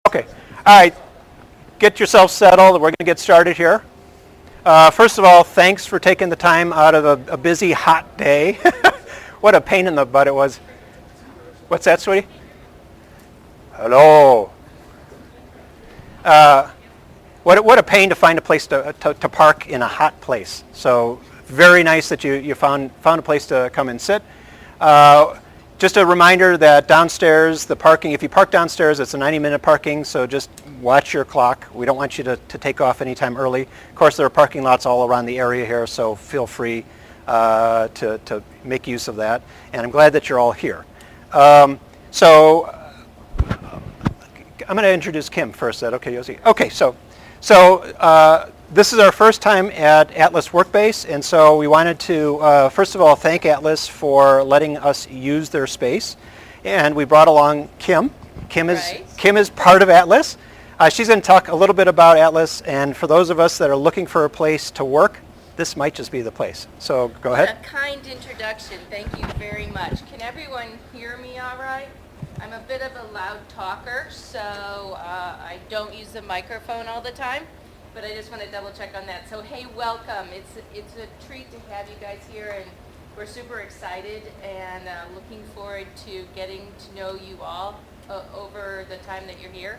Okay. All right. Get yourself settled. We're going to get started here. First of all, thanks for taking the time out of a busy, hot day. What a pain in the butt it was. What's that, sweetie? Hello. What a pain to find a place to park in a hot place. So very nice that you found a place to come and sit. Just a reminder that downstairs, the parking, if you park downstairs, it's a 90-minute parking, so just watch your clock. We don't want you to take off anytime early. Of course, there are parking lots all around the area here, so feel free to make use of that. And I'm glad that you're all here. So I'm going to introduce Kim first. Is that okay, Yossi? Okay, so this is our first time at Atlas Workbase, and so we wanted to, first of all, thank Atlas for letting us use their space. And we brought along Kim. Kim is part of Atlas. She's going to talk a little bit about Atlas, and for those of us that are looking for a place to work, this might just be the place. So go ahead. A kind introduction. Thank you very much. Can everyone hear me all right? I'm a bit of a loud talker, so I don't use the microphone all the time. But I just want to double check on that. So hey, welcome. It's a treat to have you guys here, and we're super excited and looking forward to getting to know you all over the time that you're here.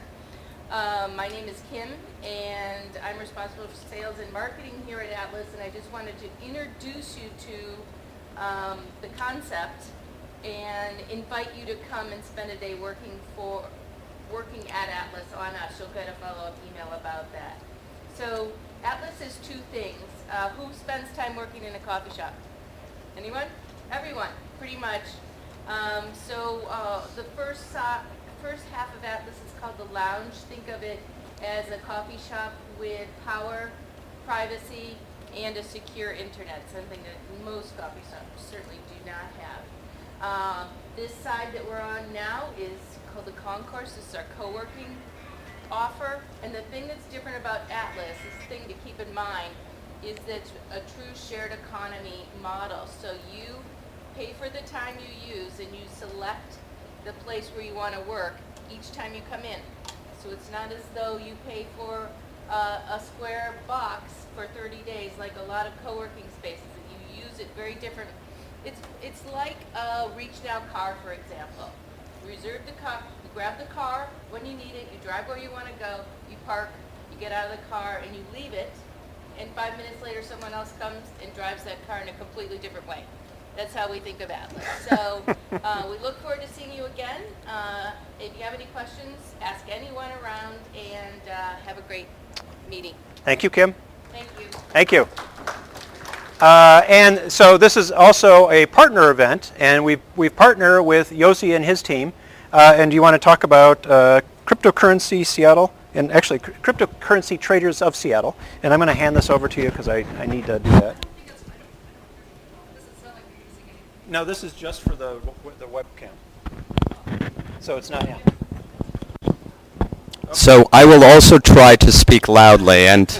My name is Kim, and I'm responsible for sales and marketing here at Atlas, and I just wanted to introduce you to the concept and invite you to come and spend a day working at Atlas on us. You'll get a follow-up email about that. So Atlas is two things. Who spends time working in a coffee shop? Anyone? Everyone, pretty much. The first half of Atlas is called the lounge. Think of it as a coffee shop with power, privacy, and a secure internet, something that most coffee shops certainly do not have. This side that we're on now is called the concourse. This is our co-working offer, and the thing that's different about Atlas, this thing to keep in mind, is that it's a true shared economy model. So you pay for the time you use, and you select the place where you want to work each time you come in. So it's not as though you pay for a square box for 30 days like a lot of co-working spaces. You use it very different. It's like a reach now car, for example. You reserve the car, you grab the car when you need it, you drive where you want to go, you park, you get out of the car, and you leave it, and 5 minutes later someone else comes and drives that car in a completely different way. That's how we think of Atlas. So we look forward to seeing you again. If you have any questions, ask anyone around, and have a great meeting. Thank you, Kim. Thank you. Thank you. And so this is also a partner event, and we've partnered with Yossi and his team. And do you want to talk about Cryptocurrency Seattle, and actually Cryptocurrency Traders of Seattle? And I'm going to hand this over to you because I need to do that. No, this is just for the webcam. So it's not. Yeah. So I will also try to speak loudly, and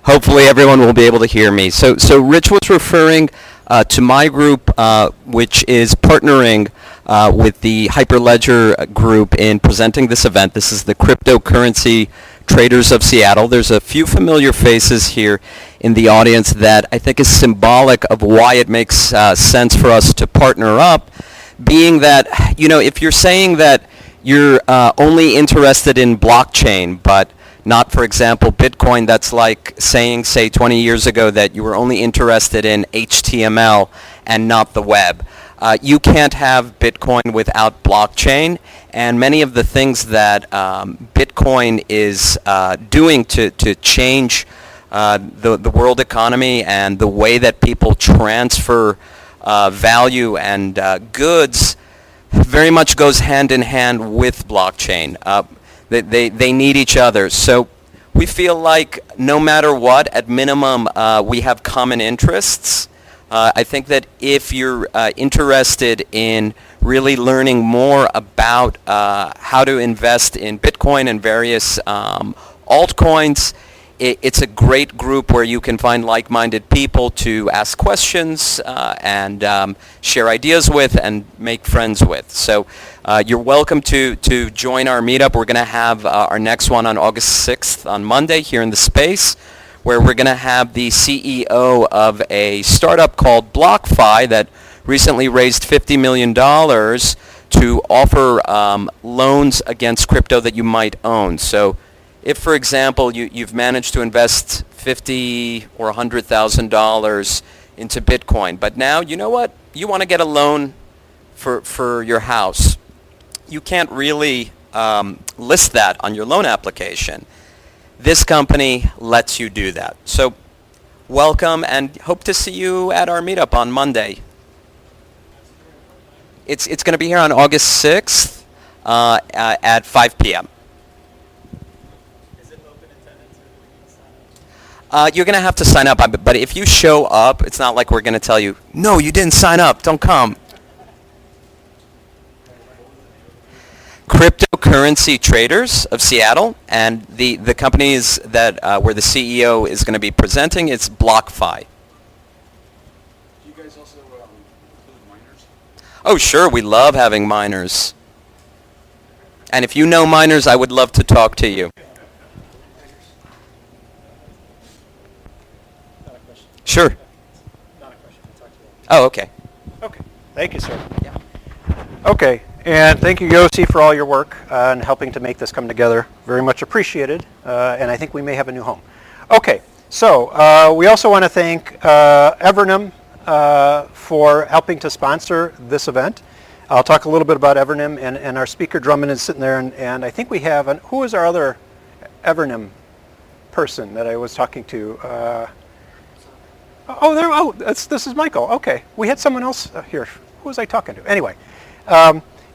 hopefully everyone will be able to hear me. So Rich was referring to my group, which is partnering with the Hyperledger group in presenting this event. This is the Cryptocurrency Traders of Seattle. There's a few familiar faces here in the audience that I think is symbolic of why it makes sense for us to partner up, being that, if you're saying that you're only interested in blockchain, but not, for example, Bitcoin, that's like saying, say, 20 years ago that you were only interested in HTML and not the web. You can't have Bitcoin without blockchain, and many of the things that Bitcoin is doing to change the world economy and the way that people transfer value and goods very much goes hand in hand with blockchain. They need each other. So we feel like no matter what, at minimum, we have common interests. I think that if you're interested in really learning more about how to invest in Bitcoin and various altcoins, it's a great group where you can find like-minded people to ask questions and share ideas with and make friends with. So You're welcome to join our meetup. We're going to have our next one on August 6th on Monday here in the space, where we're going to have the CEO of a startup called BlockFi that recently raised $50 million to offer loans against crypto that you might own. So if, for example, you've managed to invest $50,000 or $100,000 into Bitcoin, but now, you know what? You want to get a loan for your house. You can't really list that on your loan application. This company lets you do that. So welcome, and hope to see you at our meetup on Monday. It's going to be here on August 6th at 5 p.m. Is it open attendance or do we need to sign up? You're going to have to sign up, but if you show up, it's not like we're going to tell you, no, you didn't sign up, don't come. Cryptocurrency Traders of Seattle, and the companies that where the CEO is going to be presenting, it's BlockFi. Do you guys also include minors? Oh, sure, we love having minors. And if you know minors, I would love to talk to you. Not a question. Sure. Not a question. Talk to you. Oh, okay. Okay, thank you, sir. Yeah. Okay, and thank you, Yossi, for all your work and helping to make this come together. Very much appreciated, and I think we may have a new home. Okay, so we also want to thank Evernym for helping to sponsor this event. I'll talk a little bit about Evernym, and our speaker Drummond is sitting there, and I think we have, who is our other Evernym person that I was talking to? This is Michael. Okay, we had someone else here. Who was I talking to? Anyway,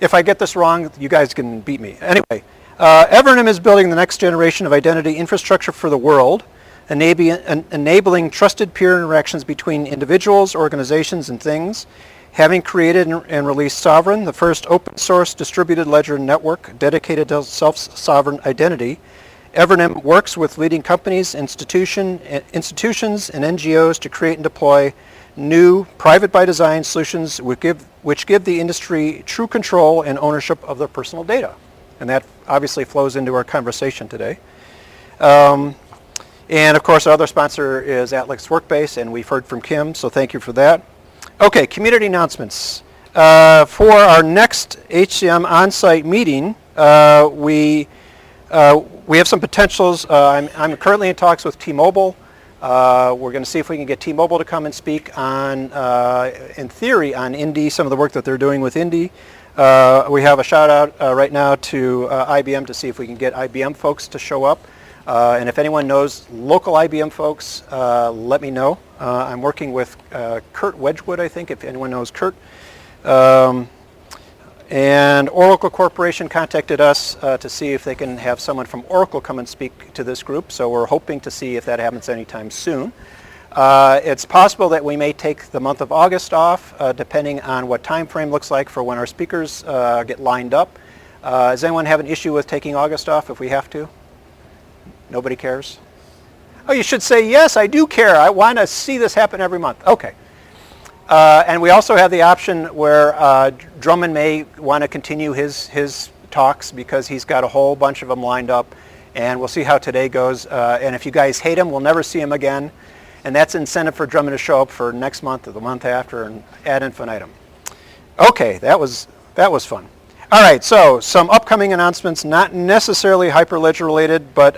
if I get this wrong, you guys can beat me. Anyway, Evernym is building the next generation of identity infrastructure for the world, enabling trusted peer interactions between individuals, organizations, and things. Having created and released Sovereign, the first open source distributed ledger network dedicated to self-sovereign identity, Evernym works with leading companies, institutions, and NGOs to create and deploy new private by design solutions which give the industry true control and ownership of their personal data. And that obviously flows into our conversation today. And of course, our other sponsor is Atlas Workbase, and we've heard from Kim, so thank you for that. Okay, community announcements. For our next HCM on-site meeting, we have some potentials. I'm currently in talks with T-Mobile. We're going to see if we can get T-Mobile to come and speak on, in theory, on Indy, some of the work that they're doing with Indy. We have a shout out right now to IBM to see if we can get IBM folks to show up. And if anyone knows local IBM folks, let me know. I'm working with Kurt Wedgwood, I think, if anyone knows Kurt. And Oracle Corporation contacted us to see if they can have someone from Oracle come and speak to this group. So we're hoping to see if that happens anytime soon. It's possible that we may take the month of August off, depending on what time frame looks like for when our speakers get lined up. Does anyone have an issue with taking August off if we have to? Nobody cares? Oh, you should say, yes, I do care. I want to see this happen every month. Okay. And we also have the option where Drummond may want to continue his talks because he's got a whole bunch of them lined up, and we'll see how today goes. And if you guys hate him, we'll never see him again. And that's incentive for Drummond to show up for next month or the month after and ad infinitum. Okay, that was fun. All right, so some upcoming announcements, not necessarily Hyperledger related, but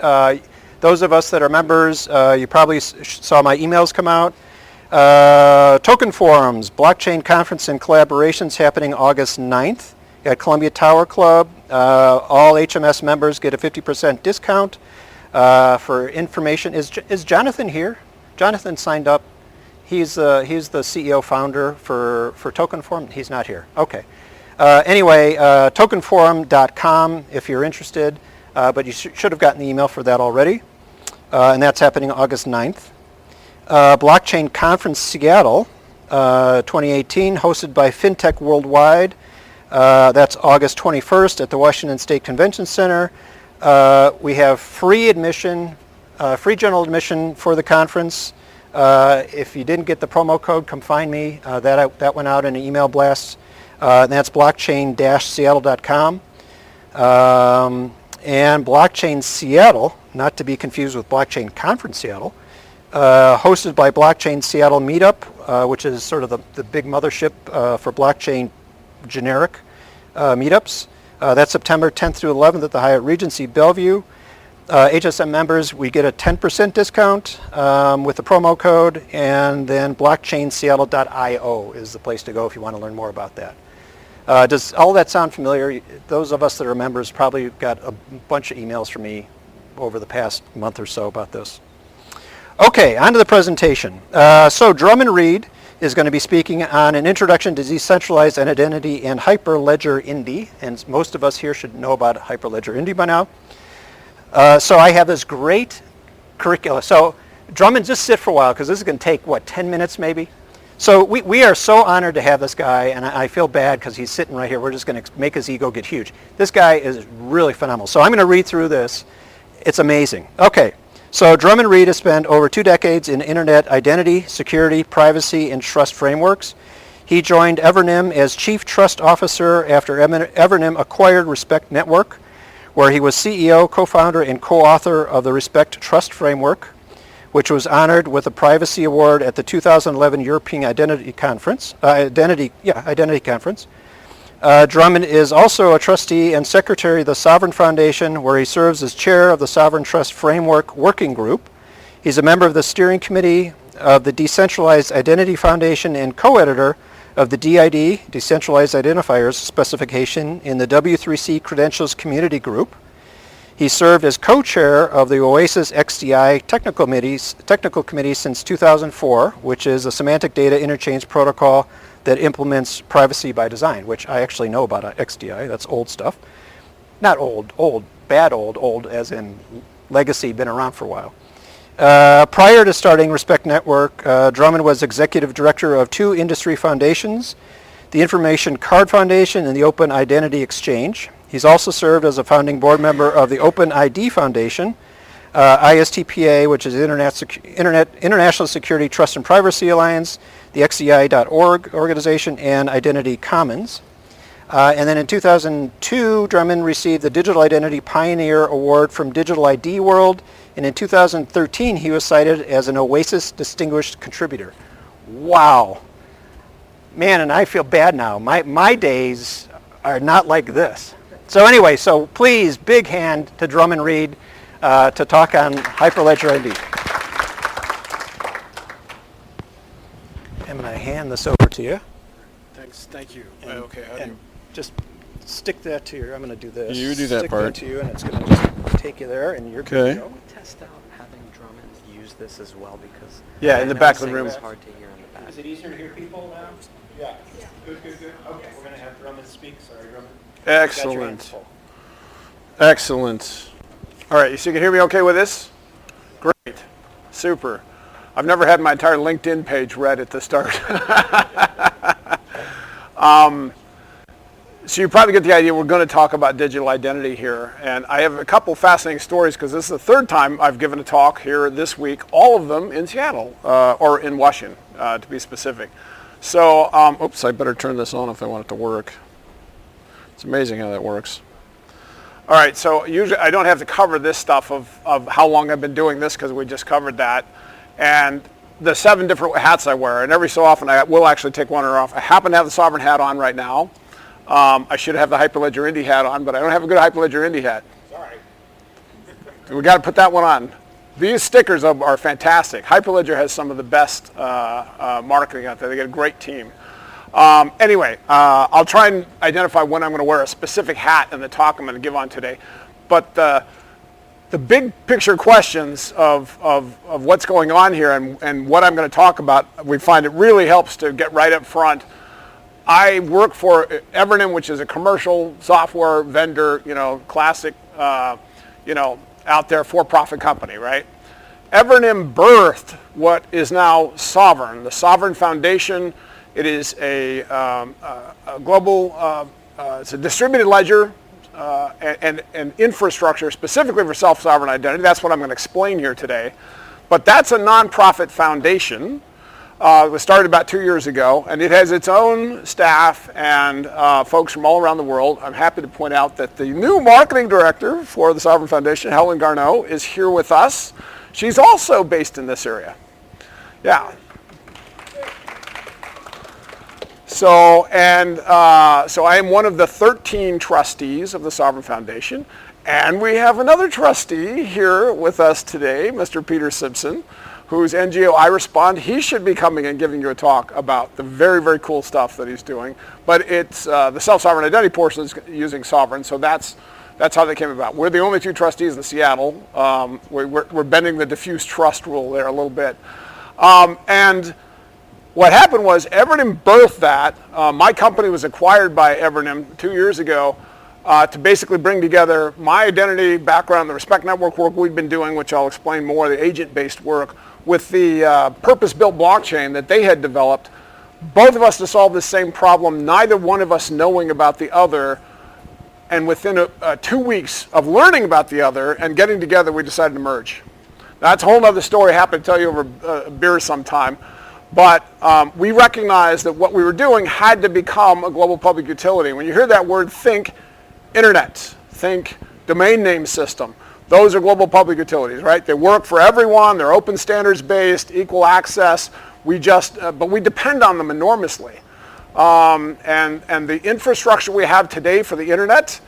those of us that are members, you probably saw my emails come out. Token Forums, Blockchain Conference and Collaborations happening August 9th at Columbia Tower Club. All HMS members get a 50% discount. For information, is Jonathan here? Jonathan signed up. He's the CEO founder for Token Forum. He's not here. Okay. Anyway, tokenforum.com if you're interested, but you should have gotten the email for that already. And that's happening August 9th. Blockchain Conference Seattle 2018, hosted by FinTech Worldwide. That's August 21st at the Washington State Convention Center. We have free admission, free general admission for the conference. If you didn't get the promo code, come find me. That went out in an email blast. And that's blockchain-seattle.com. And Blockchain Seattle, not to be confused with Blockchain Conference Seattle, hosted by Blockchain Seattle Meetup, which is sort of the big mothership for blockchain generic meetups. That's September 10th through 11th at the Hyatt Regency Bellevue. HSM members, we get a 10% discount with the promo code, and then blockchainseattle.io is the place to go if you want to learn more about that. Does all that sound familiar? Those of us that are members probably got a bunch of emails from me over the past month or so about this. Okay, on to the presentation. So Drummond Reed is going to be speaking on an introduction to decentralized identity and Hyperledger Indy, and most of us here should know about Hyperledger Indy by now. So I have this great curricula. So Drummond, just sit for a while because this is going to take, 10 minutes maybe? So we are so honored to have this guy, and I feel bad because he's sitting right here. We're just going to make his ego get huge. This guy is really phenomenal. So I'm going to read through this. It's amazing. Okay, so Drummond Reed has spent over 2 decades in internet identity, security, privacy, and trust frameworks. He joined Evernym as Chief Trust Officer after Evernym acquired Respect Network, where he was CEO, co-founder, and co-author of the Respect Trust Framework, which was honored with a Privacy Award at the 2011 European Identity Conference. Identity Conference. Drummond is also a trustee and secretary of the Sovereign Foundation, where he serves as chair of the Sovereign Trust Framework Working Group. He's a member of the steering committee of the Decentralized Identity Foundation and co-editor of the DID, Decentralized Identifiers specification in the W3C Credentials Community Group. He served as co-chair of the OASIS XDI Technical Committee since 2004, which is a semantic data interchange protocol that implements privacy by design, which I actually know about XDI. That's old stuff. Not old, bad old as in legacy, been around for a while. Prior to starting Respect Network, Drummond was executive director of 2 industry foundations, the Information Card Foundation and the Open Identity Exchange. He's also served as a founding board member of the Open ID Foundation, ISTPA, which is International Security Trust and Privacy Alliance, the XDI.org organization, and Identity Commons. And then in 2002, Drummond received the Digital Identity Pioneer Award from Digital ID World, and in 2013, he was cited as an OASIS Distinguished Contributor. Wow. Man, and I feel bad now. My days are not like this. So anyway, so please, big hand to Drummond Reed to talk on Hyperledger Indy. I'm going to hand this over to you. Thank you. And, Okay, and just stick that to your, I'm going to do this. You do that stick part. That to you, and it's going to just take you there, and you're good to go. Test out having Drummond use this as well, because Yeah, in the back of the room. it's hard to hear in the back. Is it easier to hear people now? Yeah. Good. Okay, we're going to have Drummond speak. Sorry, Drummond. Excellent. Excellent. All right, so you can hear me okay with this? Great. Super. I've never had my entire LinkedIn page read at the start. So you probably get the idea we're going to talk about digital identity here. And I have a couple fascinating stories because this is the 3rd time I've given a talk here this week, all of them in Seattle, or in Washington, to be specific. So, oops, I better turn this on if I want it to work. It's amazing how that works. All right, so usually I don't have to cover this stuff of how long I've been doing this because we just covered that. And the 7 different hats I wear, and every so often I will actually take one or off. I happen to have the Sovereign hat on right now. I should have the Hyperledger Indy hat on, but I don't have a good Hyperledger Indy hat. Sorry. We got to put that one on. These stickers are fantastic. Hyperledger has some of the best marketing out there. They get a great team. Anyway, I'll try and identify when I'm going to wear a specific hat in the talk I'm going to give on today. But the big picture questions of what's going on here and what I'm going to talk about, we find it really helps to get right up front. I work for Evernym, which is a commercial software vendor, classic, out there for-profit company, right? Evernym birthed what is now Sovereign, the Sovereign Foundation. It is a global, it's a distributed ledger and infrastructure specifically for self-sovereign identity. That's what I'm going to explain here today. But that's a nonprofit foundation It was started about 2 years ago, and it has its own staff and folks from all around the world. I'm happy to point out that the new marketing director for the Sovereign Foundation, Helen Garneau, is here with us. She's also based in this area. Yeah. So I am one of the 13 trustees of the Sovereign Foundation, and we have another trustee here with us today, Mr. Peter Simpson, whose NGO I Respond. He should be coming and giving you a talk about the very, very cool stuff that he's doing. But it's the self-sovereign identity portion is using Sovereign, so that's how they came about. We're the only 2 trustees in Seattle. We're bending the diffuse trust rule there a little bit. And what happened was Evernym birthed that. My company was acquired by Evernym 2 years ago to basically bring together my identity background, the Respect Network work we've been doing, which I'll explain more, the agent-based work, with the purpose-built blockchain that they had developed. Both of us to solve the same problem, neither one of us knowing about the other. And within 2 weeks of learning about the other and getting together, we decided to merge. Now, that's a whole other story. Happy to tell you over a beer sometime. But we recognized that what we were doing had to become a global public utility. When you hear that word, think internet, think domain name system. Those are global public utilities, right? They work for everyone. They're open standards based, equal access. But we depend on them enormously. And the infrastructure we have today for the internet,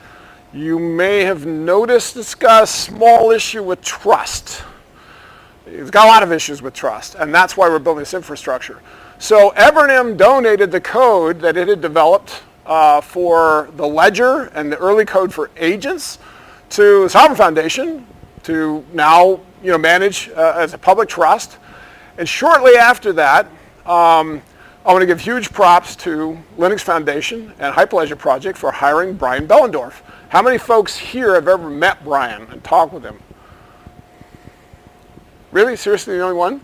you may have noticed it's got a small issue with trust. It's got a lot of issues with trust, and that's why we're building this infrastructure. So Evernym donated the code that it had developed for the ledger and the early code for agents to the Sovereign Foundation to now manage as a public trust. And shortly after that, I want to give huge props to Linux Foundation and Hyperledger Project for hiring Brian Bellendorf. How many folks here have ever met Brian and talked with him? Really? Seriously, the only one?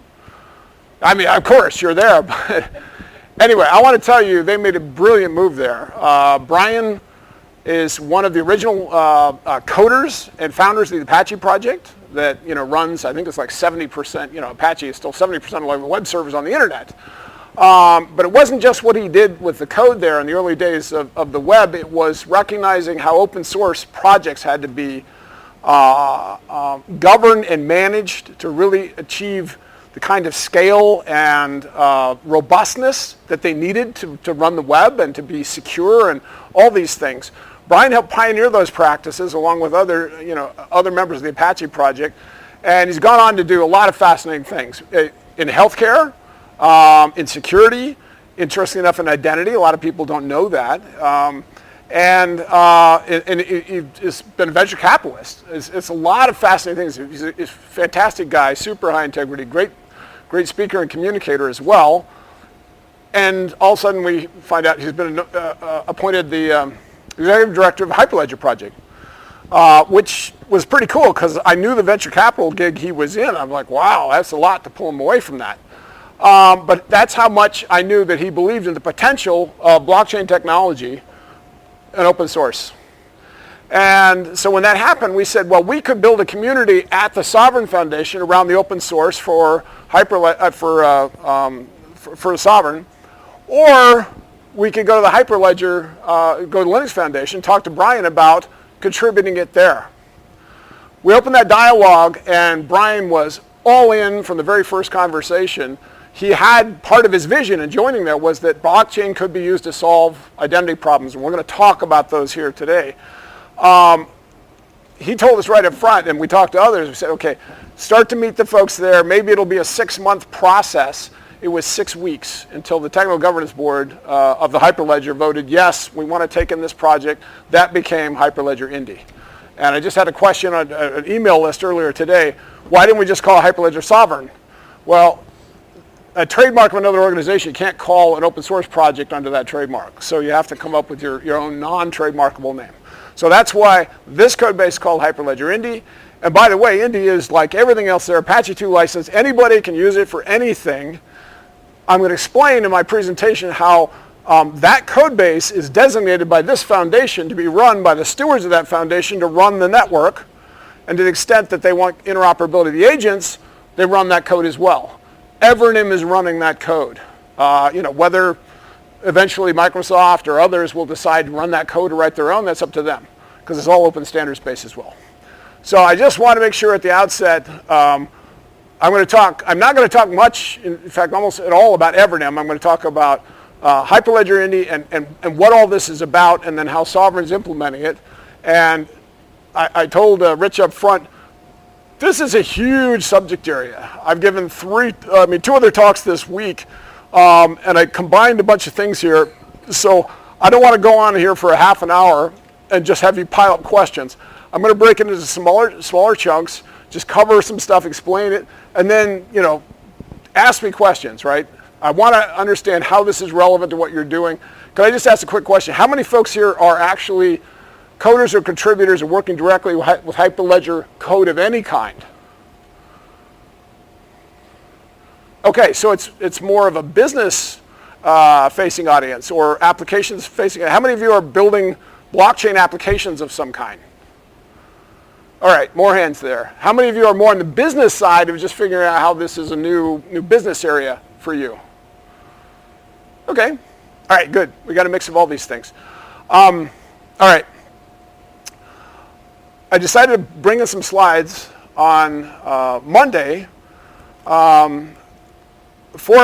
I mean, of course, you're there. But anyway, I want to tell you, they made a brilliant move there. Brian is one of the original coders and founders of the Apache project that runs, I think it's like 70%, Apache is still 70% of web servers on the internet. But it wasn't just what he did with the code there in the early days of the web. It was recognizing how open source projects had to be governed and managed to really achieve the kind of scale and robustness that they needed to run the web and to be secure and all these things. Brian helped pioneer those practices along with other members of the Apache project, and he's gone on to do a lot of fascinating things in healthcare, in security, interesting enough in identity. A lot of people don't know that. And he's been a venture capitalist. It's a lot of fascinating things. He's a fantastic guy, super high integrity, great speaker and communicator as well. And all of a sudden we find out he's been appointed the executive director of the Hyperledger project, which was pretty cool because I knew the venture capital gig he was in. I'm like, wow, that's a lot to pull him away from that. But that's how much I knew that he believed in the potential of blockchain technology and open source. And so when that happened, we said, well, we could build a community at the Sovereign Foundation around the open source for Sovereign, or we could go to the Hyperledger, go to the Linux Foundation, talk to Brian about contributing it there. We opened that dialogue, and Brian was all in from the very first conversation. He had part of his vision in joining there was that blockchain could be used to solve identity problems, and we're going to talk about those here today. He told us right up front, and we talked to others, we said, okay, start to meet the folks there. Maybe it'll be a 6-month process. It was 6 weeks until the Technical Governance Board of the Hyperledger voted, yes, we want to take in this project. That became Hyperledger Indy. And I just had a question on an email list earlier today. Why didn't we just call Hyperledger Sovereign? Well, a trademark of another organization, you can't call an open source project under that trademark. So you have to come up with your own non-trademarkable name. So that's why this code base is called Hyperledger Indy. And by the way, Indy is like everything else there, Apache 2 license. Anybody can use it for anything. I'm going to explain in my presentation how that code base is designated by this foundation to be run by the stewards of that foundation to run the network. And to the extent that they want interoperability of the agents, they run that code as well. Evernym is running that code. Whether eventually Microsoft or others will decide to run that code or write their own, that's up to them, because it's all open standards based as well. So I just want to make sure at the outset, I'm not going to talk much, in fact, almost at all about Evernym. I'm going to talk about Hyperledger Indy and what all this is about, and then how Sovereign's implementing it. And I told Rich up front, this is a huge subject area. I've given two other talks this week, and I combined a bunch of things here. So I don't want to go on here for a half an hour and just have you pile up questions. I'm going to break it into smaller chunks, just cover some stuff, explain it, and then, ask me questions, right? I want to understand how this is relevant to what you're doing. Can I just ask a quick question? How many folks here are actually coders or contributors or working directly with Hyperledger code of any kind? Okay, so it's more of a business facing audience or applications facing. How many of you are building blockchain applications of some kind? All right, more hands there. How many of you are more on the business side of just figuring out how this is a new business area for you? Okay, all right, good. We got a mix of all these things. All right. I decided to bring in some slides on Monday. 4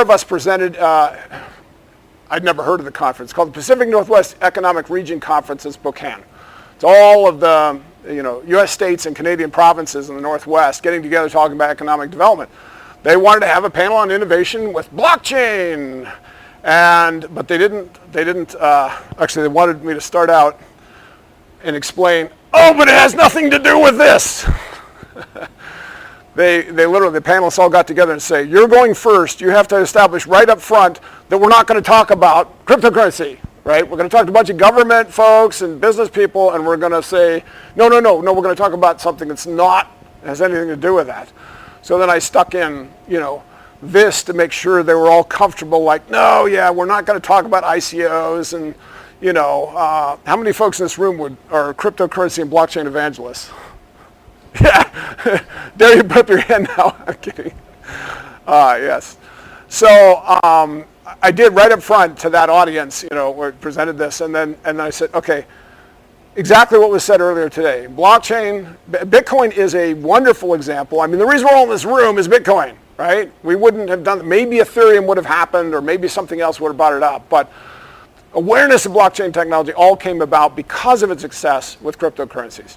of us presented, I'd never heard of the conference, called the Pacific Northwest Economic Region Conference in Spokane. It's all of the U.S. states and Canadian provinces in the Northwest getting together talking about economic development. They wanted to have a panel on innovation with blockchain, but they didn't. Actually, they wanted me to start out and explain, oh, but it has nothing to do with this. They literally, the panelists all got together and say, you're going first. You have to establish right up front that we're not going to talk about cryptocurrency, right? We're going to talk to a bunch of government folks and business people, and we're going to say, no, we're going to talk about something that's has anything to do with that. So then I stuck in, this to make sure they were all comfortable, like, no, yeah, we're not going to talk about ICOs and, how many folks in this room are cryptocurrency and blockchain evangelists? Yeah, dare you put up your hand now? I'm kidding. Yes. So I did right up front to that audience, where I presented this, and then I said, okay, exactly what was said earlier today. Blockchain, Bitcoin is a wonderful example. I mean, the reason we're all in this room is Bitcoin, right? We wouldn't have done, maybe Ethereum would have happened, or maybe something else would have brought it up, but awareness of blockchain technology all came about because of its success with cryptocurrencies.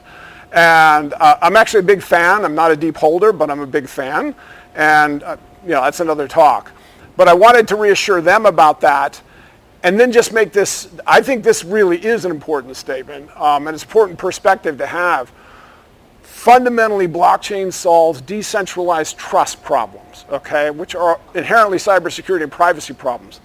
And I'm actually a big fan. I'm not a deep holder, but I'm a big fan. And, that's another talk. But I wanted to reassure them about that and then just make this, I think this really is an important statement, and it's an important perspective to have. Fundamentally, blockchain solves decentralized trust problems, okay, which are inherently cybersecurity and privacy problems.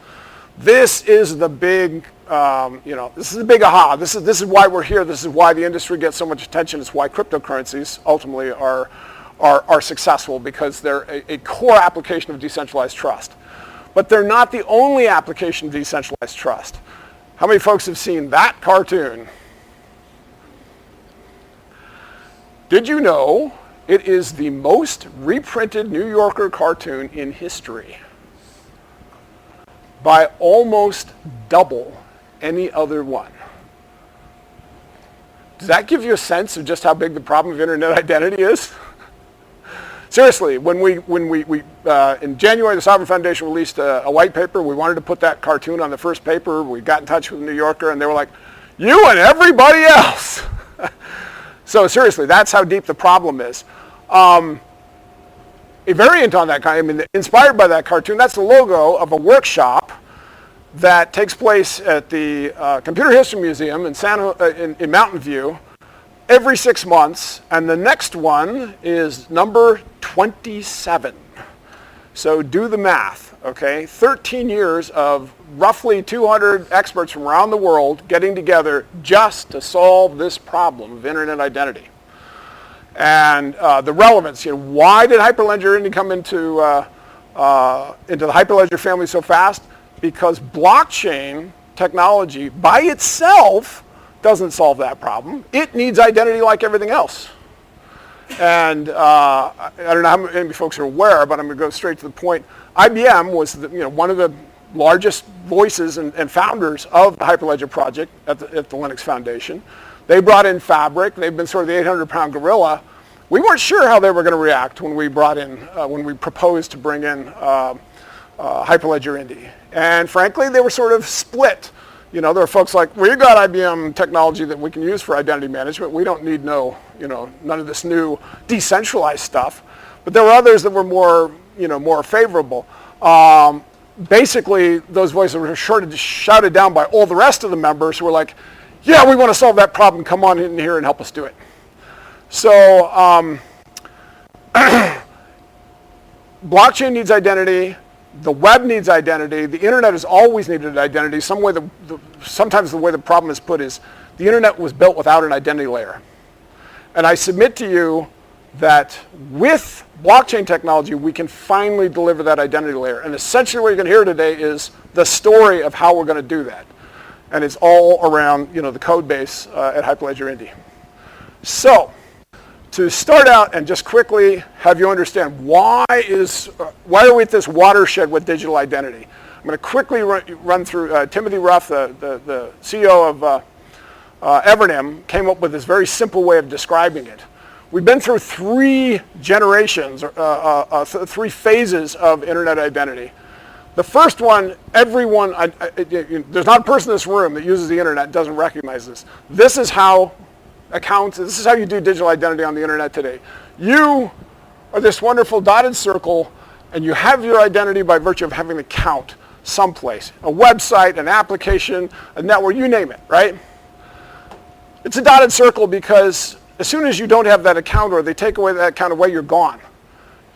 This is the big, this is the big aha. This is why we're here. This is why the industry gets so much attention. It's why cryptocurrencies ultimately are successful, because they're a core application of decentralized trust. But they're not the only application of decentralized trust. How many folks have seen that cartoon? Did you know it is the most reprinted New Yorker cartoon in history? By almost double any other one. Does that give you a sense of just how big the problem of internet identity is? Seriously, when we in January, the Sovereign Foundation released a white paper. We wanted to put that cartoon on the first paper. We got in touch with the New Yorker, and they were like, you and everybody else. So seriously, that's how deep the problem is. A variant on that, inspired by that cartoon, that's the logo of a workshop that takes place at the Computer History Museum in Mountain View every 6 months, and the next one is number 27. So do the math, okay? 13 years of roughly 200 experts from around the world getting together just to solve this problem of internet identity. And the relevance, why did Hyperledger Indy come into the Hyperledger family so fast? Because blockchain technology by itself doesn't solve that problem. It needs identity like everything else. And I don't know how many folks are aware, but I'm going to go straight to the point. IBM was one of the largest voices and founders of the Hyperledger project at the Linux Foundation. They brought in Fabric. They've been sort of the 800-pound gorilla. We weren't sure how they were going to react when we proposed to bring in Hyperledger Indy. And frankly, they were sort of split. There were folks like, well, you got IBM technology that we can use for identity management. We don't need none of this new decentralized stuff. But there were others that were more favorable. Basically, those voices were shouted down by all the rest of the members who were like, yeah, we want to solve that problem. Come on in here and help us do it. So blockchain needs identity. The web needs identity. The internet has always needed identity. Sometimes the way the problem is put is the internet was built without an identity layer. And I submit to you that with blockchain technology, we can finally deliver that identity layer. And essentially what you're going to hear today is the story of how we're going to do that. And it's all around the code base at Hyperledger Indy. So to start out and just quickly have you understand why are we at this watershed with digital identity. I'm going to quickly run through Timothy Ruff, the CEO of Evernym, came up with this very simple way of describing it. We've been through 3 generations, 3 phases of internet identity. The first one, everyone, there's not a person in this room that uses the internet and doesn't recognize this. This is how this is how you do digital identity on the internet today. You are this wonderful dotted circle, and you have your identity by virtue of having an account someplace, a website, an application, a network, you name it, right? It's a dotted circle because as soon as you don't have that account or they take away that account away, you're gone.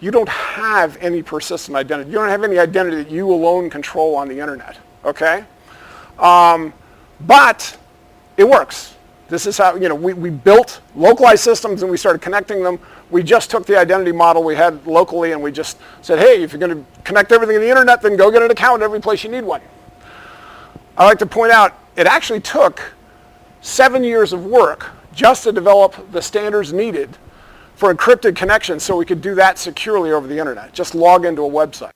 You don't have any persistent identity. You don't have any identity that you alone control on the internet, okay? But it works. This is how, we built localized systems and we started connecting them. We just took the identity model we had locally and we just said, hey, if you're going to connect everything to the internet, then go get an account every place you need one. I like to point out, it actually took 7 years of work just to develop the standards needed for encrypted connections so we could do that securely over the internet. Just log into a website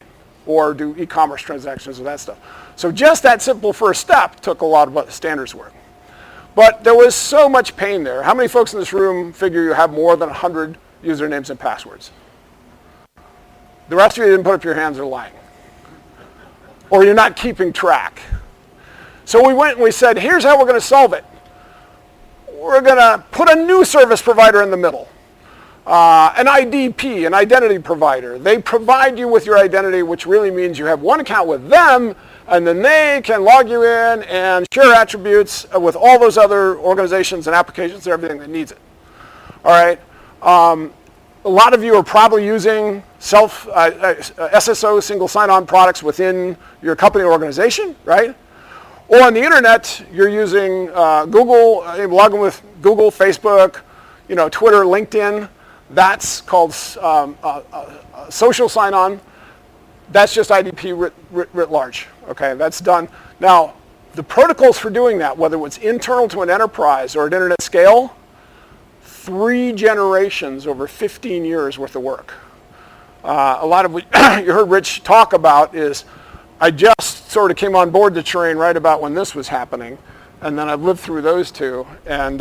or do e-commerce transactions or that stuff. So just that simple first step took a lot of standards work. But there was so much pain there. How many folks in this room figure you have more than 100 usernames and passwords? The rest of you didn't put up your hands or lying. Or you're not keeping track. So we went and we said, here's how we're going to solve it. We're going to put a new service provider in the middle. An IDP, an identity provider. They provide you with your identity, which really means you have one account with them, and then they can log you in and share attributes with all those other organizations and applications and everything that needs it. All right. A lot of you are probably using SSO, single sign-on products within your company or organization, right? Or on the internet, you're using Google, logging with Google, Facebook, Twitter, LinkedIn. That's called social sign-on. That's just IDP writ large. Okay, that's done. Now, the protocols for doing that, whether it's internal to an enterprise or at internet scale, 3 generations over 15 years worth of work. A lot of what you heard Rich talk about is I just sort of came on board the train right about when this was happening, and then I've lived through those 2. And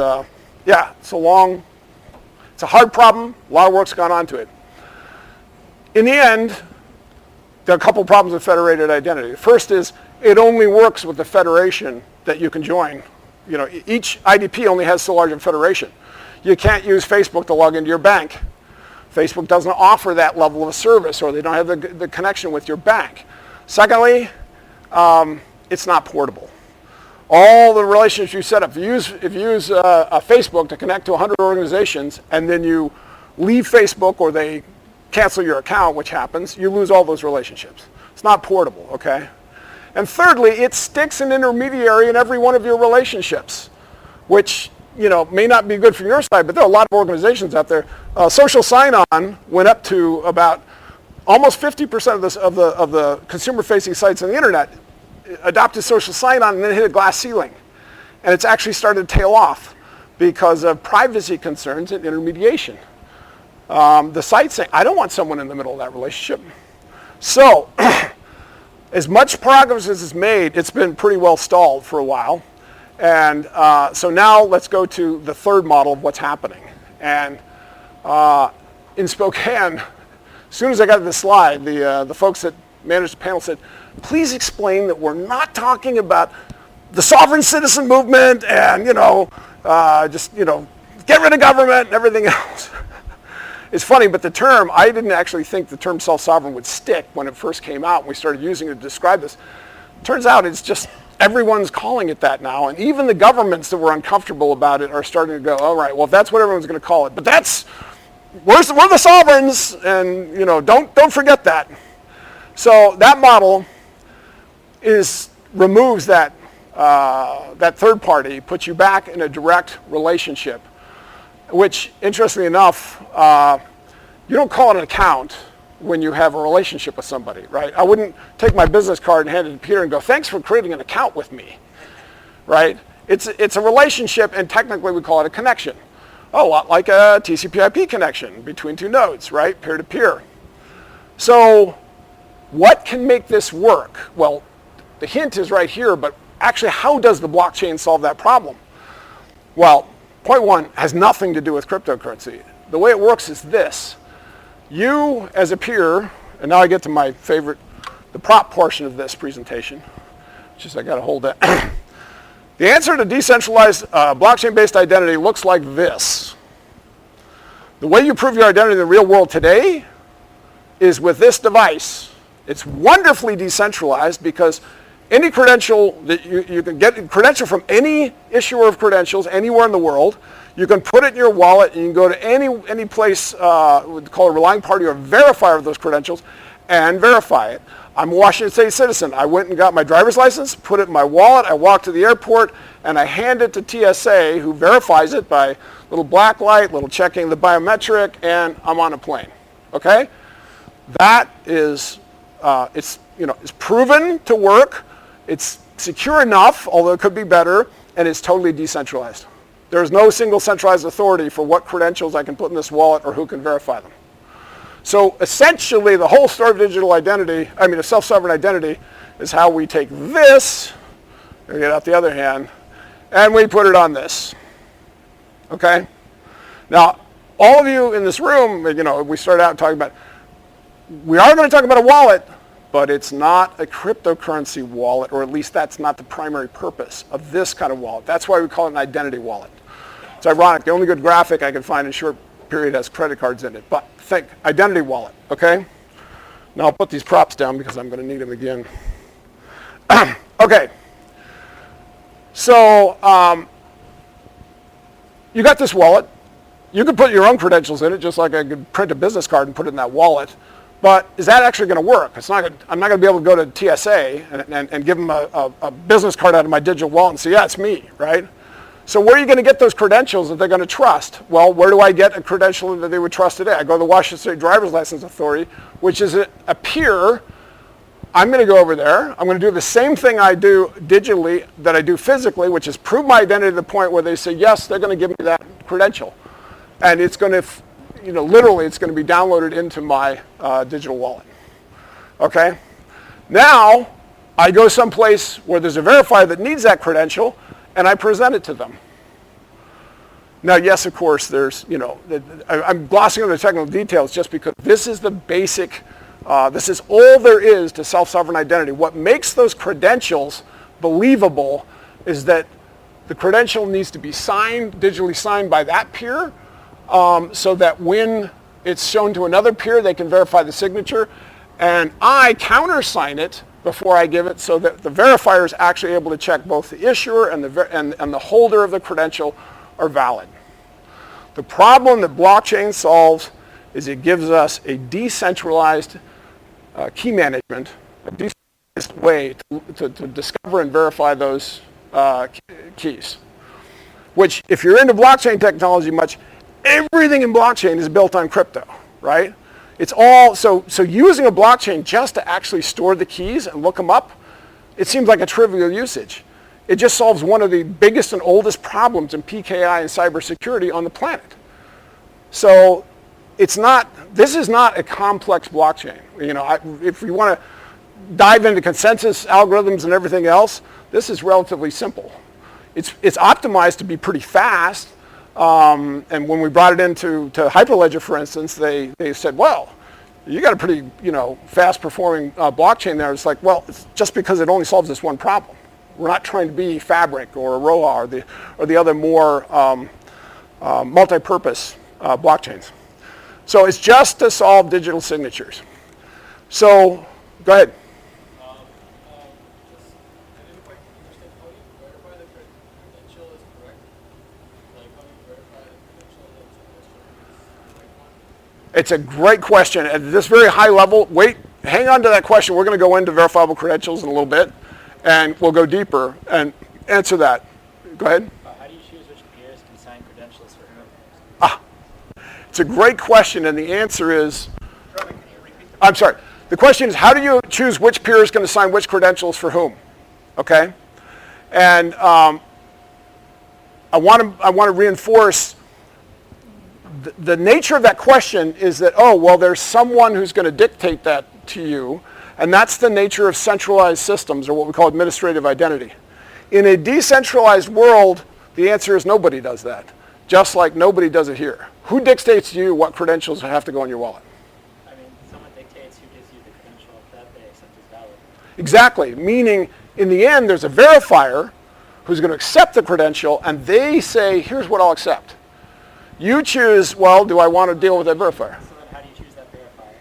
yeah, it's a hard problem. A lot of work's gone on to it. In the end, there are a couple problems with federated identity. The first is it only works with the federation that you can join. Each IDP only has so large a federation. You can't use Facebook to log into your bank. Facebook doesn't offer that level of service, or they don't have the connection with your bank. Secondly, it's not portable. All the relationships you set up, if you use Facebook to connect to 100 organizations, and then you leave Facebook or they cancel your account, which happens, you lose all those relationships. It's not portable, okay? And thirdly, it sticks an intermediary in every one of your relationships, which may not be good from your side, but there are a lot of organizations out there. Social sign-on went up to about almost 50% of the consumer-facing sites on the internet adopted social sign-on and then hit a glass ceiling. And it's actually started to tail off because of privacy concerns and intermediation. The site saying, I don't want someone in the middle of that relationship. So as much progress as is made, it's been pretty well stalled for a while. And so now let's go to the third model of what's happening. And in Spokane, as soon as I got to this slide, the folks that managed the panel said, please explain that we're not talking about the sovereign citizen movement and, just, get rid of government and everything else. It's funny, but the term, I didn't actually think the term self-sovereign would stick when it first came out and we started using it to describe this. Turns out it's just, everyone's calling it that now, and even the governments that were uncomfortable about it are starting to go, all right, well, if that's what everyone's going to call it, but we're the sovereigns, and, don't forget that. So that model removes that third party, puts you back in a direct relationship, which, interestingly enough, you don't call it an account when you have a relationship with somebody, right? I wouldn't take my business card and hand it to Peter and go, thanks for creating an account with me, right? It's a relationship, and technically we call it a connection. A lot like a TCP/IP connection between two nodes, right? Peer-to-peer. So what can make this work? Well, the hint is right here, but actually how does the blockchain solve that problem? Well, point one has nothing to do with cryptocurrency. The way it works is this. You, as a peer, and now I get to my favorite, the prop portion of this presentation, which is I got to hold that. The answer to decentralized blockchain-based identity looks like this. The way you prove your identity in the real world today is with this device. It's wonderfully decentralized because any credential that you can get a credential from any issuer of credentials anywhere in the world. You can put it in your wallet and you can go to any place, we'd call a relying party or verifier of those credentials and verify it. I'm a Washington State citizen. I went and got my driver's license, put it in my wallet, I walked to the airport, and I hand it to TSA, who verifies it by little black light, little checking the biometric, and I'm on a plane, okay? That is, it's proven to work. It's secure enough, although it could be better, and it's totally decentralized. There's no single centralized authority for what credentials I can put in this wallet or who can verify them. So essentially, the whole story of digital identity, of self-sovereign identity, is how we take this, and get out the other hand, and we put it on this. Okay? Now, all of you in this room, we started out talking about, we are going to talk about a wallet, but it's not a cryptocurrency wallet, or at least that's not the primary purpose of this kind of wallet. That's why we call it an identity wallet. It's ironic. The only good graphic I can find in short period has credit cards in it. But think, identity wallet, okay? Now I'll put these props down because I'm going to need them again. Okay. So you got this wallet. You could put your own credentials in it, just like I could print a business card and put it in that wallet. But is that actually going to work? I'm not going to be able to go to TSA and give them a business card out of my digital wallet and say, yeah, it's me, right? So where are you going to get those credentials that they're going to trust? Well, where do I get a credential that they would trust today? I go to the Washington State Driver's License Authority, which is a peer. I'm going to go over there. I'm going to do the same thing I do digitally that I do physically, which is prove my identity to the point where they say, yes, they're going to give me that credential. And it's going to, literally it's going to be downloaded into my digital wallet. Okay? Now, I go someplace where there's a verifier that needs that credential, and I present it to them. Now, yes, of course, there's, I'm glossing over the technical details just because this is the basic, this is all there is to self-sovereign identity. What makes those credentials believable is that the credential needs to be signed, digitally signed by that peer, so that when it's shown to another peer, they can verify the signature, and I countersign it before I give it so that the verifier is actually able to check both the issuer and the holder of the credential are valid. The problem that blockchain solves is it gives us a decentralized key management, a decentralized way to discover and verify those keys. Which, if you're into blockchain technology much, everything in blockchain is built on crypto, right? It's all, so using a blockchain just to actually store the keys and look them up, it seems like a trivial usage. It just solves one of the biggest and oldest problems in PKI and cybersecurity on the planet. So this is not a complex blockchain. You know, if you want to dive into consensus algorithms and everything else, this is relatively simple. It's optimized to be pretty fast. And when we brought it into Hyperledger, for instance, they said, well, you got a pretty, you know, fast performing blockchain there. It's like, well, it's just because it only solves this one problem. We're not trying to be Fabric or Aroha or the other more multi-purpose blockchains. So it's just to solve digital signatures. So go ahead. I didn't quite understand how you verify the credential is correct. Like how you verify the credential that's the right one? It's a great question. At this very high level, hang on to that question. We're going to go into verifiable credentials in a little bit, and we'll go deeper and answer that. Go ahead. How do you choose which peers can sign credentials for whom? It's a great question, and the answer is, I'm sorry. The question is, how do you choose which peer is going to sign which credentials for whom? Okay? And I want to reinforce the nature of that question is that, oh, well, there's someone who's going to dictate that to you, and that's the nature of centralized systems, or what we call administrative identity. In a decentralized world, the answer is nobody does that, just like nobody does it here. Who dictates to you what credentials have to go in your wallet? I mean, someone dictates who gives you the credential that they accept as valid. Exactly, meaning in the end, there's a verifier who's going to accept the credential, and they say, here's what I'll accept. You choose, well, do I want to deal with that verifier? So then how do you choose that verifier?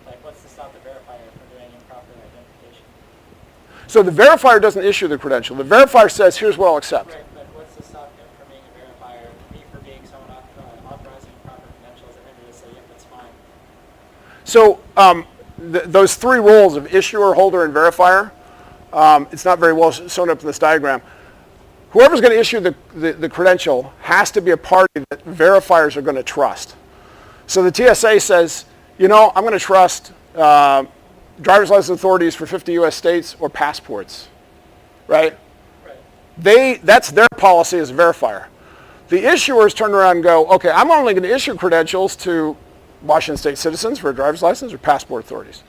Like, what's to stop the verifier from doing improper identification? So the verifier doesn't issue the credential. The verifier says, here's what I'll accept. Right, but what's to stop him from being a verifier, me from being someone authorizing improper credentials, and him to say, yep, that's fine? So those three roles of issuer, holder, and verifier, it's not very well shown up in this diagram. Whoever's going to issue the credential has to be a party that verifiers are going to trust. So the TSA says, you know, I'm going to trust driver's license authorities for 50 U.S. states or passports, right? That's their policy as a verifier. The issuers turn around and go, okay, I'm only going to issue credentials to Washington state citizens for a driver's license or passport authorities.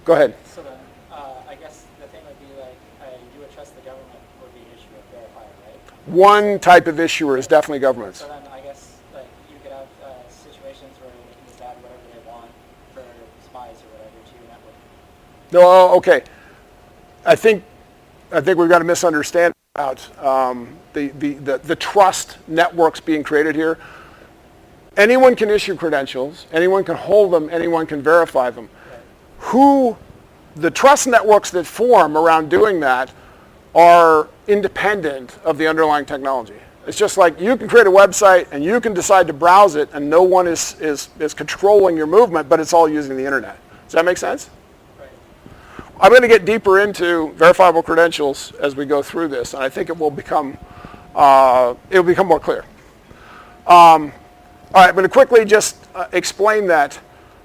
Go ahead. So then, I guess the thing would be like, you would trust the government would be issue a verifier, right? One type of issuer is definitely governments. So then I guess like you could have situations where they can just add whatever they want for spies or whatever to your network. No, okay. I think we've got a misunderstanding about the trust networks being created here. Anyone can issue credentials, anyone can hold them, anyone can verify them. Right. The trust networks that form around doing that are independent of the underlying technology. It's just like you can create a website and you can decide to browse it and no one is controlling your movement, but it's all using the internet. Does that make sense? Right. I'm going to get deeper into verifiable credentials as we go through this, and I think it will become more clear. All right, I'm going to quickly just explain that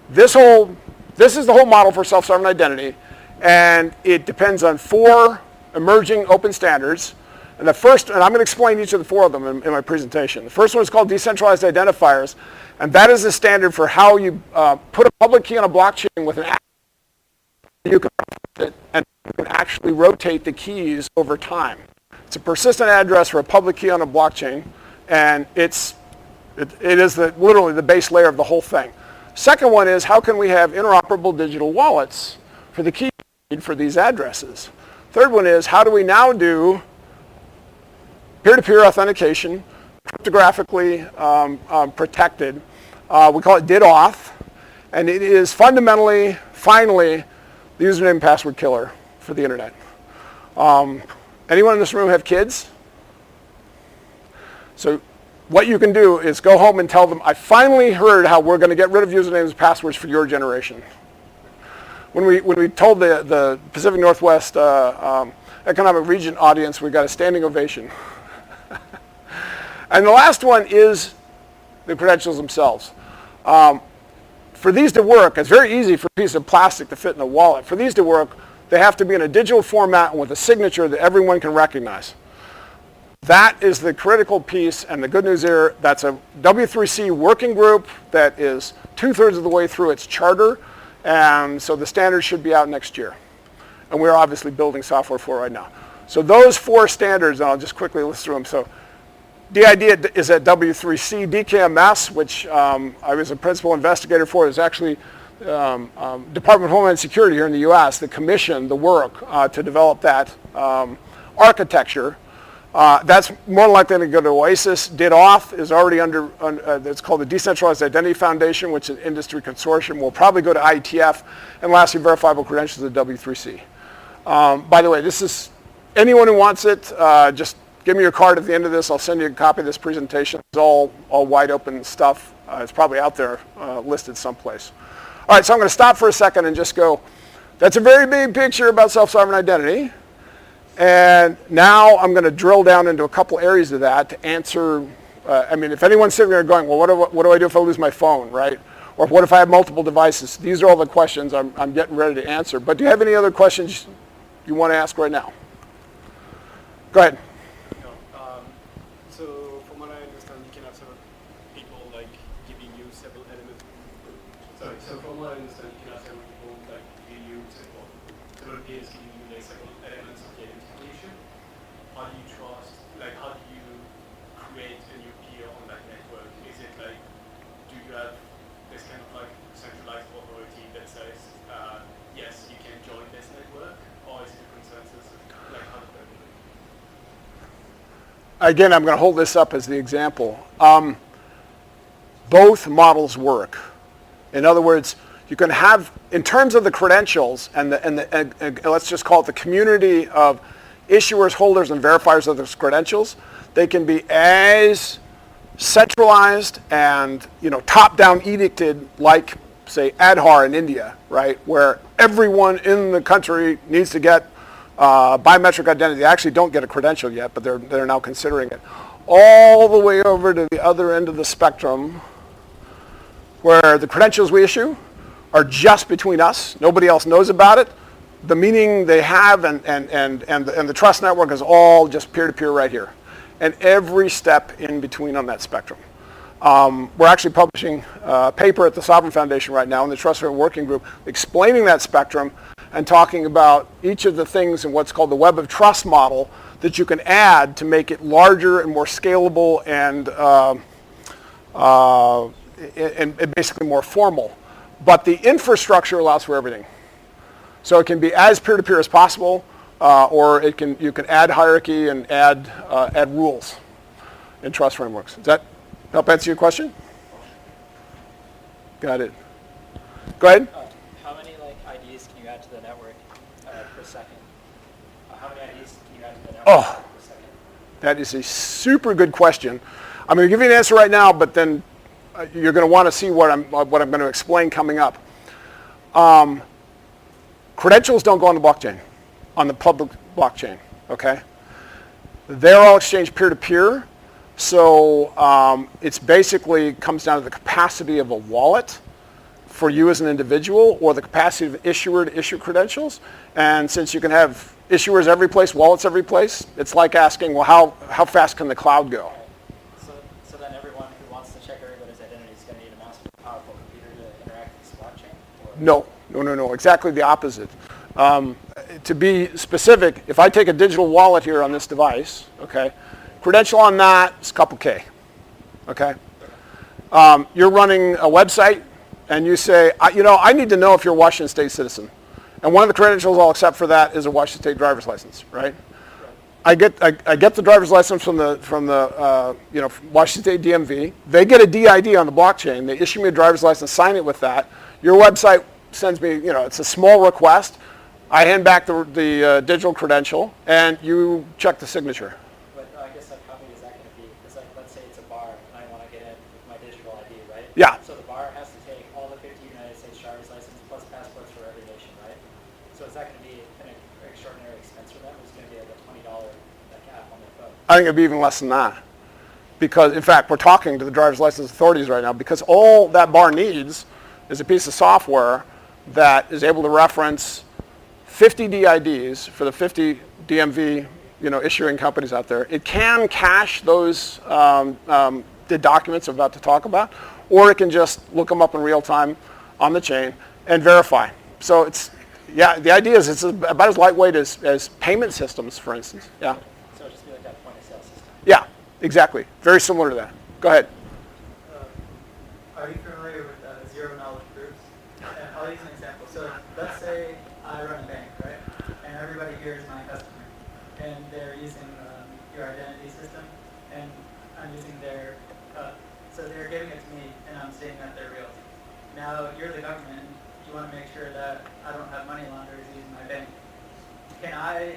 this is the whole model for self-sovereign identity, and it depends on 4 emerging open standards. And I'm going to explain each of the 4 of them in my presentation. The first one is called decentralized identifiers, and that is the standard for how you put a public key on a blockchain with an app. You can it, and you can actually rotate the keys over time. It's a persistent address for a public key on a blockchain, and it is literally the base layer of the whole thing. Second one is, how can we have interoperable digital wallets for the key for these addresses? Third one is, how do we now do peer-to-peer authentication, cryptographically protected? We call it DID-Auth, and it is finally, the username and password killer for the internet. Anyone in this room have kids? So what you can do is go home and tell them, I finally heard how we're going to get rid of usernames and passwords for your generation. When we told the Pacific Northwest Economic Region audience, we got a standing ovation. And the last one is the credentials themselves. For these to work, it's very easy for a piece of plastic to fit in a wallet. For these to work, they have to be in a digital format and with a signature that everyone can recognize. That is the critical piece, and the good news here, that's a W3C working group that is 2/3 of the way through its charter, and so the standards should be out next year. And we're obviously building software for it right now. So those 4 standards, and I'll just quickly list through them. So DID is at W3C. DKMS, which I was a principal investigator for, is actually Department of Homeland Security here in the US that commissioned the work to develop that architecture. That's more likely to go to OASIS. DID-Auth is already under it's called the Decentralized Identity Foundation, which is an industry consortium. Will probably go to IETF. And lastly, verifiable credentials at W3C. By the way, this is, anyone who wants it, just give me your card at the end of this. I'll send you a copy of this presentation. It's all wide open stuff. It's probably out there listed someplace. All right, so I'm going to stop for a second and just go, that's a very big picture about self-sovereign identity. And now I'm going to drill down into a couple areas of that to answer, I mean, if anyone's sitting there going, well, what do I do if I lose my phone, right? Or what if I have multiple devices? These are all the questions I'm getting ready to answer. But do you have any other questions you want to ask right now? Go ahead. So from what I understand, you can have several people like giving you several elements. Sorry. So from what I understand, you can have several people like giving you several peers giving you like several elements of the identification. How do you trust? Like, how do you create a new peer on that network? Is it like, do you have this kind of like centralized authority that says, yes, you can join this network, or is it a consensus? Like, how does that work? Again, I'm going to hold this up as the example. Both models work. In other words, you can have, in terms of the credentials, and let's just call it the community of issuers, holders, and verifiers of those credentials, they can be as centralized and top-down edicted, like, say, Aadhaar in India, right, where everyone in the country needs to get biometric identity. They actually don't get a credential yet, but they're now considering it. All the way over to the other end of the spectrum, where the credentials we issue are just between us. Nobody else knows about it. The meaning they have and the trust network is all just peer-to-peer right here. And every step in between on that spectrum. We're actually publishing a paper at the Sovereign Foundation right now in the Trust Network Working Group explaining that spectrum and talking about each of the things in what's called the Web of Trust model that you can add to make it larger and more scalable and basically more formal. But the infrastructure allows for everything. So it can be as peer-to-peer as possible, or you can add hierarchy and add rules in trust frameworks. Does that help answer your question? Got it. Go ahead. How many IDs can you add to the network per second? How many IDs can you add to the network per second? That is a super good question. I'm going to give you an answer right now, but then you're going to want to see what I'm going to explain coming up. Credentials don't go on the blockchain, on the public blockchain. Okay, they're all exchanged peer-to-peer. So it's basically comes down to the capacity of a wallet for you as an individual, or the capacity of an issuer to issue credentials. And since you can have issuers every place, wallets every place, it's like asking, well, how fast can the cloud go? So then everyone who wants to check everybody's identity is going to need a massively powerful computer to interact with this blockchain? Or? No. Exactly the opposite. To be specific, if I take a digital wallet here on this device, okay, credential on that is a couple K. Okay, you're running a website, and you say, I need to know if you're a Washington State citizen, and one of the credentials I'll accept for that is a Washington State driver's license, right? I get the driver's license from the Washington State DMV. They get a DID on the blockchain. They issue me a driver's license, sign it with that. Your website sends me, it's a small request. I hand back the digital credential, and you check the signature. But I guess how big is that going to be? Because let's say it's a bar, and I want to get in with my digital ID, right? Yeah. So the bar has to take all the 50 United States driver's licenses plus passports for every nation, right? So is that going to be an extraordinary expense for them? Or is it going to be like a $20 cap on their phone? I think it'd be even less than that. Because, in fact, we're talking to the driver's license authorities right now, because all that bar needs is a piece of software that is able to reference 50 DIDs for the 50 DMV issuing companies out there. It can cache those the documents I'm about to talk about, or it can just look them up in real time on the chain and verify. So the idea is it's about as lightweight as payment systems, for instance. Yeah. So it'll just be like that point of sale system. Yeah, exactly. Very similar to that. Go ahead. Are you familiar with zero knowledge groups? And I'll use an example. So let's say I run a bank, right? And everybody here is my customer. And they're using your identity system. And I'm using their, so they're giving it to me and I'm seeing that they're real. Now you're the government. You want to make sure that I don't have money launderers using my bank. Can I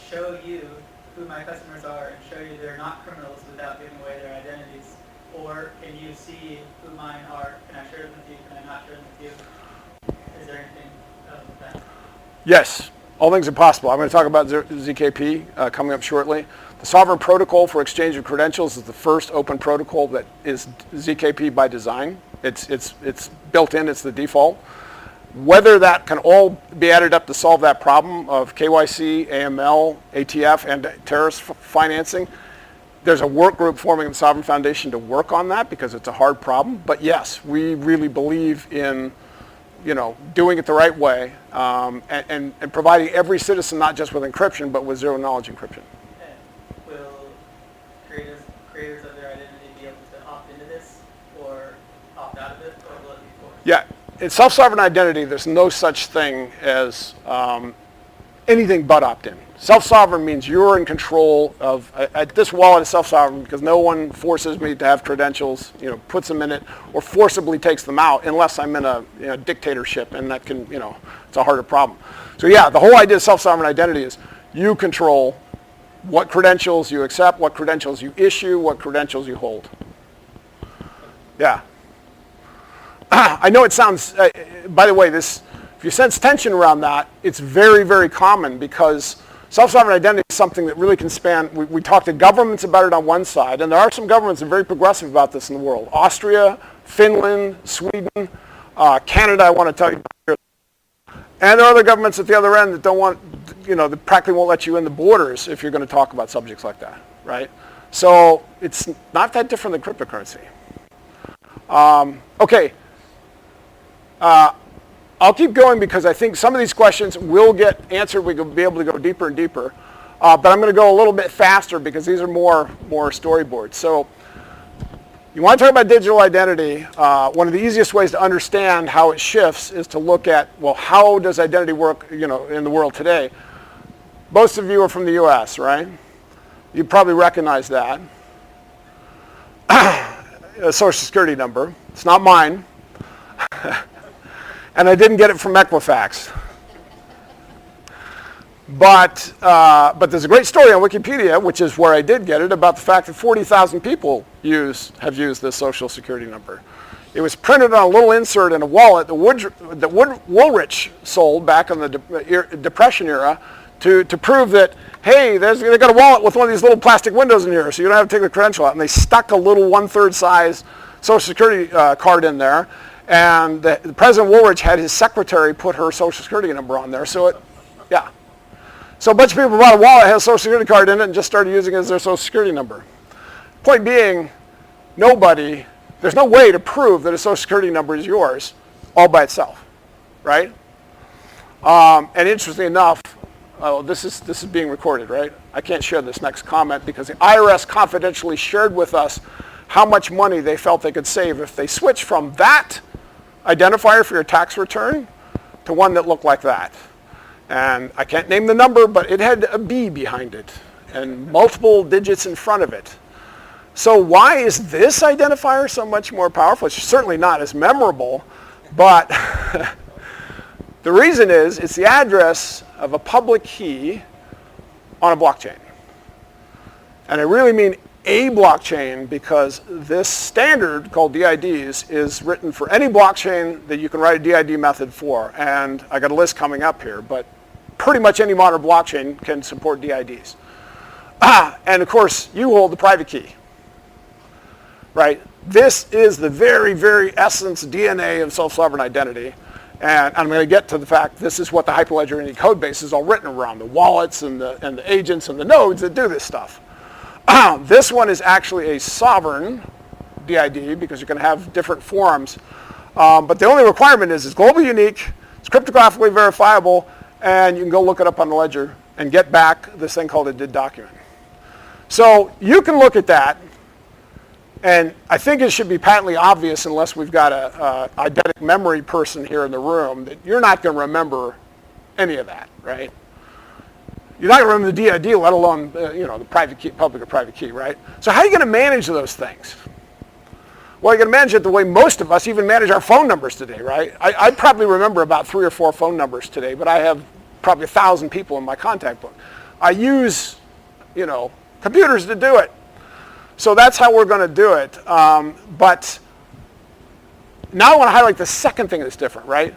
show you who my customers are and show you they're not criminals without giving away their identities? Or can you see who mine are? Can I share them with you? Can I not share them with you? Is there anything with that? Yes, all things are possible. I'm going to talk about ZKP coming up shortly. The Sovereign Protocol for Exchange of Credentials is the first open protocol that is ZKP by design. It's built in, it's the default. Whether that can all be added up to solve that problem of KYC, AML, ATF, and terrorist financing, there's a work group forming the Sovereign Foundation to work on that because it's a hard problem. But yes, we really believe in doing it the right way and providing every citizen not just with encryption but with zero knowledge encryption. And will creators of their identity be able to opt into this or opt out of it, or will it be forced? Yeah, in self-sovereign identity, there's no such thing as anything but opt-in. Self-sovereign means you're in control of, this wallet is self-sovereign because no one forces me to have credentials, puts them in it, or forcibly takes them out unless I'm in a dictatorship, and that can, it's a harder problem. So yeah, the whole idea of self-sovereign identity is you control what credentials you accept, what credentials you issue, what credentials you hold. Yeah. I know it sounds, by the way, if you sense tension around that, it's very, very common because self-sovereign identity is something that really can span, we talk to governments about it on one side, and there are some governments that are very progressive about this in the world. Austria, Finland, Sweden, Canada, I want to tell you about. And there are other governments at the other end that don't want, that practically won't let you in the borders if you're going to talk about subjects like that, right? So it's not that different than cryptocurrency. Okay. I'll keep going because I think some of these questions will get answered. We'll be able to go deeper and deeper. But I'm going to go a little bit faster because these are more storyboards. So you want to talk about digital identity. One of the easiest ways to understand how it shifts is to look at, well, how does identity work in the world today? Most of you are from the US, right? You probably recognize that. A social security number. It's not mine. And I didn't get it from Equifax. But there's a great story on Wikipedia, which is where I did get it, about the fact that 40,000 people have used this social security number. It was printed on a little insert in a wallet that Woolrich sold back in the Depression era to prove that, hey, they got a wallet with one of these little plastic windows in here, so you don't have to take the credential out. And they stuck a little 1/3 size social security card in there. And the President Woolrich had his secretary put her social security number on there. So a bunch of people bought a wallet, had a social security card in it, and just started using it as their social security number. Point being, there's no way to prove that a social security number is yours all by itself, right? And interestingly enough, this is being recorded, right? I can't share this next comment because the IRS confidentially shared with us how much money they felt they could save if they switched from that identifier for your tax return to one that looked like that. And I can't name the number, but it had a B behind it and multiple digits in front of it. So why is this identifier so much more powerful? It's certainly not as memorable, but the reason is it's the address of a public key on a blockchain. And I really mean a blockchain because this standard called DIDs is written for any blockchain that you can write a DID method for. And I got a list coming up here, but pretty much any modern blockchain can support DIDs. And of course, you hold the private key, right? This is the very, very essence, DNA of self-sovereign identity. And I'm going to get to the fact this is what the Hyperledger Indy code base is all written around, the wallets and the agents and the nodes that do this stuff. This one is actually a sovereign DID because you're going to have different forms. But the only requirement is it's globally unique, it's cryptographically verifiable, and you can go look it up on the ledger and get back this thing called a DID document. So you can look at that, and I think it should be patently obvious, unless we've got a eidetic memory person here in the room, that you're not going to remember any of that, right? You're not going to remember the DID, let alone the private key, public or private key, right? So how are you going to manage those things? Well, you're going to manage it the way most of us even manage our phone numbers today, right? I probably remember about 3 or 4 phone numbers today, but I have probably 1,000 people in my contact book. I use, computers to do it. So that's how we're going to do it. But now I want to highlight the second thing that's different, right?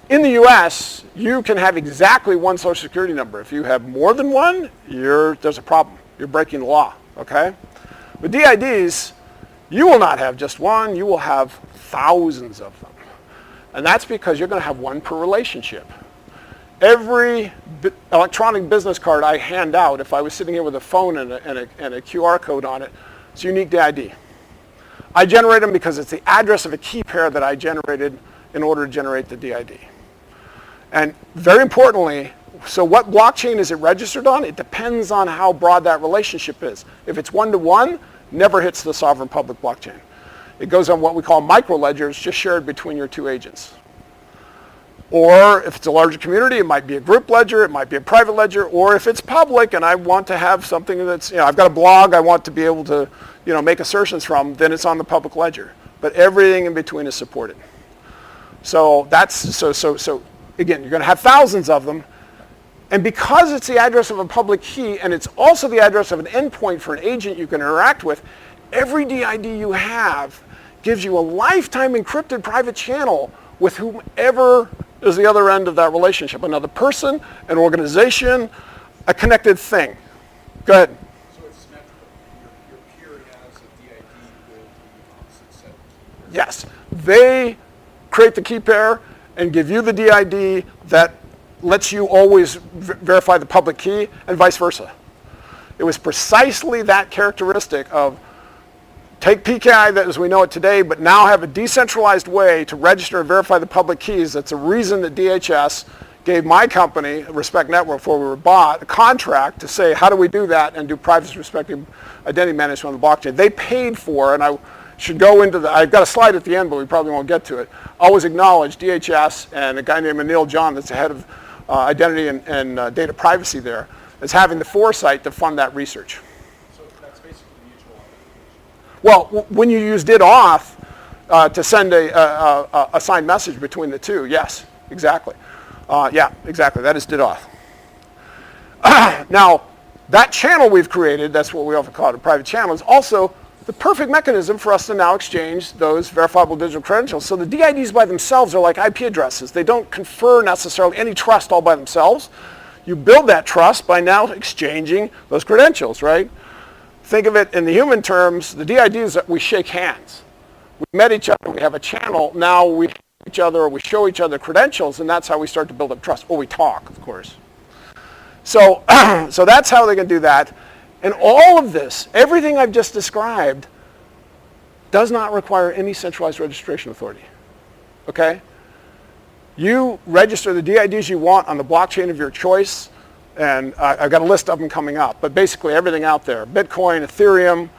In the US, you can have exactly one social security number. If you have more than one, there's a problem. You're breaking the law, okay? With DIDs, you will not have just one, you will have thousands of them. And that's because you're going to have one per relationship. Every electronic business card I hand out, if I was sitting here with a phone and a QR code on it, it's a unique DID. I generate them because it's the address of a key pair that I generated in order to generate the DID. And very importantly, so what blockchain is it registered on? It depends on how broad that relationship is. If it's one-to-one, never hits the sovereign public blockchain. It goes on what we call micro-ledgers, just shared between your 2 agents. Or if it's a larger community, it might be a group ledger, it might be a private ledger, or if it's public and I want to have something that's, I've got a blog I want to be able to, make assertions from, then it's on the public ledger. But everything in between is supported. So so again, you're going to have thousands of them. And because it's the address of a public key and it's also the address of an endpoint for an agent you can interact with, every DID you have gives you a lifetime encrypted private channel with whomever is the other end of that relationship. Another person, an organization, a connected thing. Go ahead. So it's symmetrical. Your peer has a DID with the opposite set. Yes. They create the key pair and give you the DID that lets you always verify the public key, and vice versa. It was precisely that characteristic of take PKI that as we know it today, but now have a decentralized way to register and verify the public keys. That's a reason that DHS gave my company, Respect Network, before we were bought, a contract to say, how do we do that and do privacy respecting identity management on the blockchain? They paid for, and I should go into I've got a slide at the end, but we probably won't get to it. Always acknowledge DHS and a guy named Anil John that's the head of identity and data privacy there, as having the foresight to fund that research. So that's basically mutual authentication. Well, when you use DID auth to send a signed message between the two, yes, exactly. Yeah, exactly. That is DID auth. Now, that channel we've created, that's what we often call it, a private channel, is also the perfect mechanism for us to now exchange those verifiable digital credentials. So the DIDs by themselves are like IP addresses. They don't confer necessarily any trust all by themselves. You build that trust by now exchanging those credentials, right? Think of it in the human terms, the DID is that we shake hands. We met each other, we have a channel, now we each other or we show each other credentials, and that's how we start to build up trust. Or we talk, of course. So, so that's how they can do that. And all of this, everything I've just described, does not require any centralized registration authority, okay? You register the DIDs you want on the blockchain of your choice, and I've got a list of them coming up, but basically everything out there, Bitcoin, Ethereum,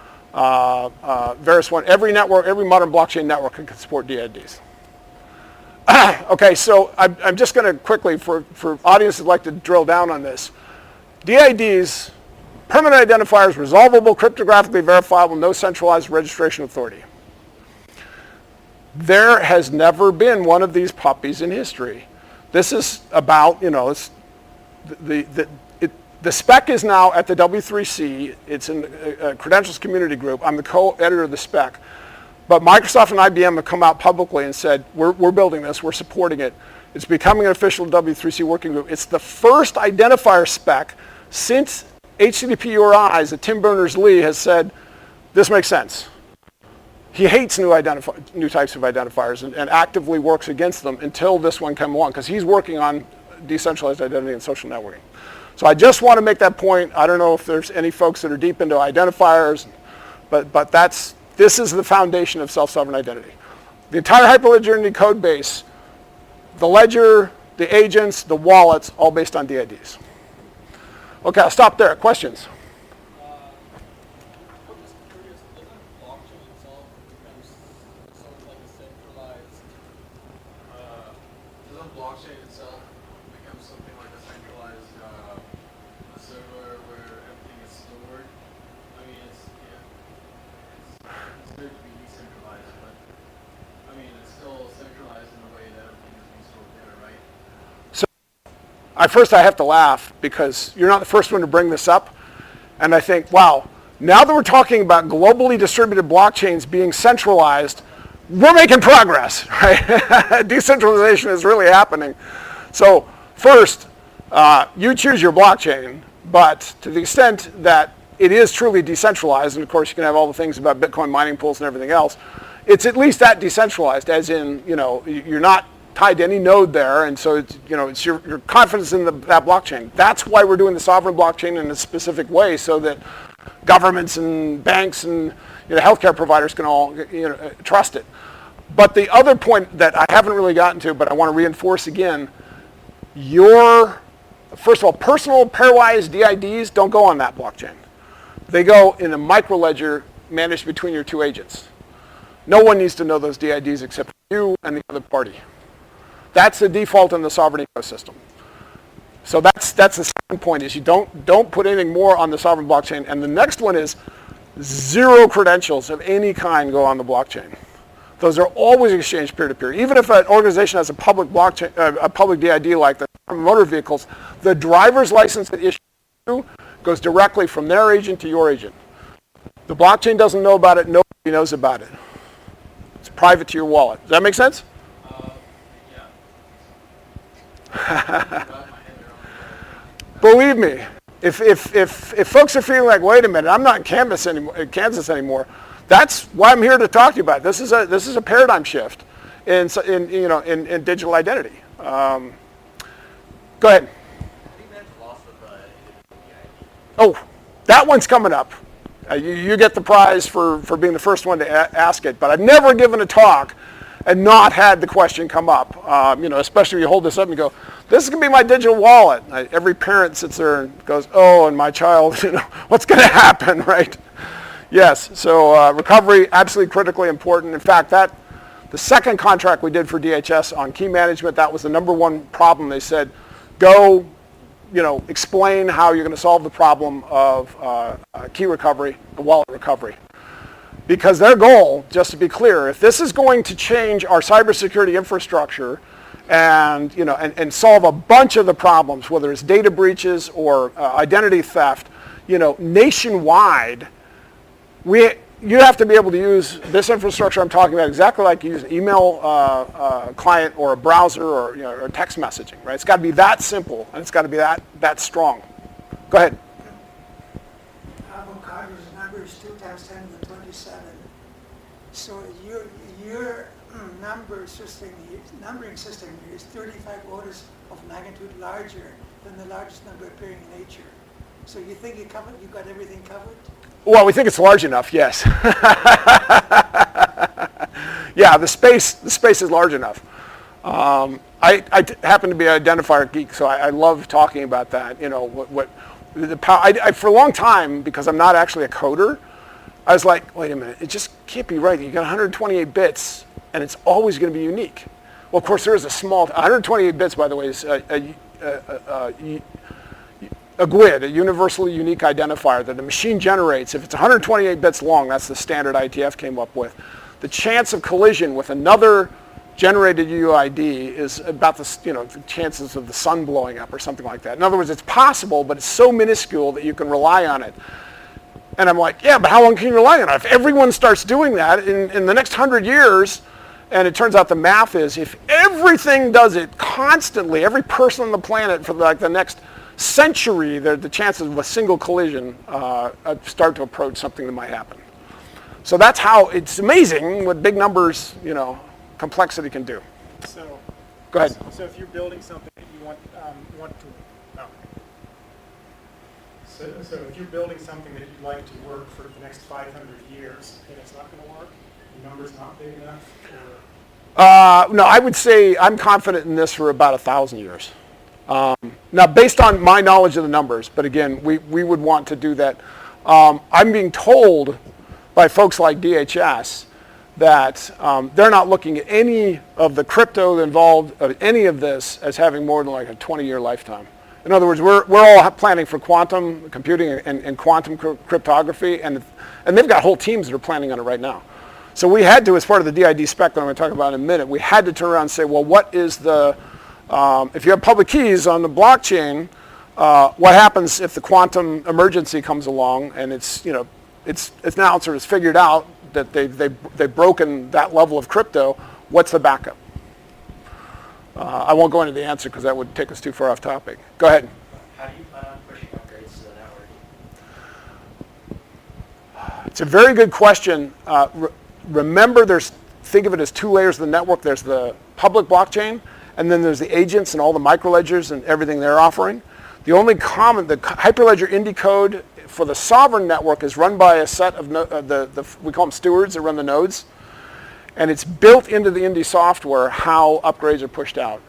various one, every network, every modern blockchain network can support DIDs. Okay, so I'm just going to quickly, for audiences who'd like to drill down on this, DIDs, permanent identifiers, resolvable, cryptographically verifiable, no centralized registration authority. There has never been one of these puppies in history. This is about, it's the spec is now at the W3C. It's in a credentials community group. I'm the co-editor of the spec. But Microsoft and IBM have come out publicly and said, we're building this, we're supporting it. It's becoming an official W3C working group. It's the first identifier spec since HTTP URIs that Tim Berners-Lee has said, this makes sense. He hates new types of identifiers and actively works against them until this one came along, because he's working on decentralized identity and social networking. So I just want to make that point. I don't know if there's any folks that are deep into identifiers, but this is the foundation of self-sovereign identity. The entire Hyperledger Indy code base, the ledger, the agents, the wallets, all based on DIDs. Okay, I'll stop there. Questions? I'm just curious, doesn't blockchain itself become sort of like a centralized, doesn't blockchain itself become something like a centralized server where everything is stored? I mean, it's considered to be decentralized, but I mean, it's still centralized in a way that everything is being stored there, right? First I have to laugh because you're not the first one to bring this up. And I think, wow, now that we're talking about globally distributed blockchains being centralized, we're making progress, right? Decentralization is really happening. So first, you choose your blockchain, but to the extent that it is truly decentralized, and of course you can have all the things about Bitcoin mining pools and everything else, it's at least that decentralized, as in, you're not tied to any node there, and so it's your confidence in that blockchain. That's why we're doing the sovereign blockchain in a specific way, so that governments and banks and healthcare providers can all trust it. But the other point that I haven't really gotten to, but I want to reinforce again, first of all, personal pairwise DIDs don't go on that blockchain. They go in a microledger managed between your two agents. No one needs to know those DIDs except you and the other party. That's the default in the sovereign ecosystem. So that's the second point, is you don't put anything more on the sovereign blockchain. And the next one is zero credentials of any kind go on the blockchain. Those are always exchanged peer-to-peer. Even if an organization has a public blockchain, a public DID like the motor vehicles, the driver's license that issues goes directly from their agent to your agent. The blockchain doesn't know about it. Nobody knows about it. It's private to your wallet. Does that make sense? Believe me, if folks are feeling like, wait a minute, I'm not in Kansas anymore, that's why I'm here to talk to you about it. This is a paradigm shift in digital identity. Go ahead. Oh, that one's coming up. You get the prize for being the first one to ask it, but I've never given a talk and not had the question come up. Especially when you hold this up and you go, this is going to be my digital wallet. Every parent sits there and goes, oh, and my child, what's going to happen, right? Yes, so recovery, absolutely critically important. In fact, the second contract we did for DHS on key management, that was the number one problem. They said, go, explain how you're going to solve the problem of key recovery, the wallet recovery. Because their goal, just to be clear, if this is going to change our cybersecurity infrastructure and solve a bunch of the problems, whether it's data breaches or identity theft, nationwide, you have to be able to use this infrastructure I'm talking about exactly like you use an email client or a browser or text messaging, right? It's got to be that simple, and it's got to be that strong. Go ahead. Avocado's number is 2 times 10 to the 27. So your numbering system here is 35 orders of magnitude larger than the largest number appearing in nature. So you think you got everything covered? Well, we think it's large enough, yes. Yeah, the space is large enough. I happen to be an identifier geek, so I love talking about that. For a long time, because I'm not actually a coder, I was like, wait a minute, it just can't be right. You got 128 bits, and it's always going to be unique. Well, of course, there is 128 bits, by the way, is a GUID, a universally unique identifier that the machine generates. If it's 128 bits long, that's the standard IETF came up with. The chance of collision with another generated UID is about the chances of the sun blowing up or something like that. In other words, it's possible, but it's so minuscule that you can rely on it. And I'm like, yeah, but how long can you rely on it? If everyone starts doing that in the next 100 years, and it turns out the math is, if everything does it constantly, every person on the planet for the next century, the chances of a single collision start to approach something that might happen. So that's how, it's amazing what big numbers, complexity can do. So, Go ahead. So if you're building something that you want to, oh. So if you're building something that you'd like to work for the next 500 years, and it's not going to work, the number's not big enough, or? No, I would say I'm confident in this for about 1,000 years. Now, based on my knowledge of the numbers, but again, we would want to do that. I'm being told by folks like DHS that they're not looking at any of the crypto involved, any of this, as having more than like a 20-year lifetime. In other words, we're all planning for quantum computing and quantum cryptography, and they've got whole teams that are planning on it right now. So we had to, as part of the DID spec that I'm going to talk about in a minute, we had to turn around and say, well, what is the, if you have public keys on the blockchain, what happens if the quantum emergency comes along and it's now sort of figured out that they've broken that level of crypto, what's the backup? I won't go into the answer because that would take us too far off topic. Go ahead. How do you plan on pushing upgrades to the network? It's a very good question. Remember, think of it as two layers of the network. There's the public blockchain, and then there's the agents and all the microledgers and everything they're offering. The only the Hyperledger Indy code for the sovereign network is run by a set of, we call them stewards that run the nodes. And it's built into the Indy software how upgrades are pushed out.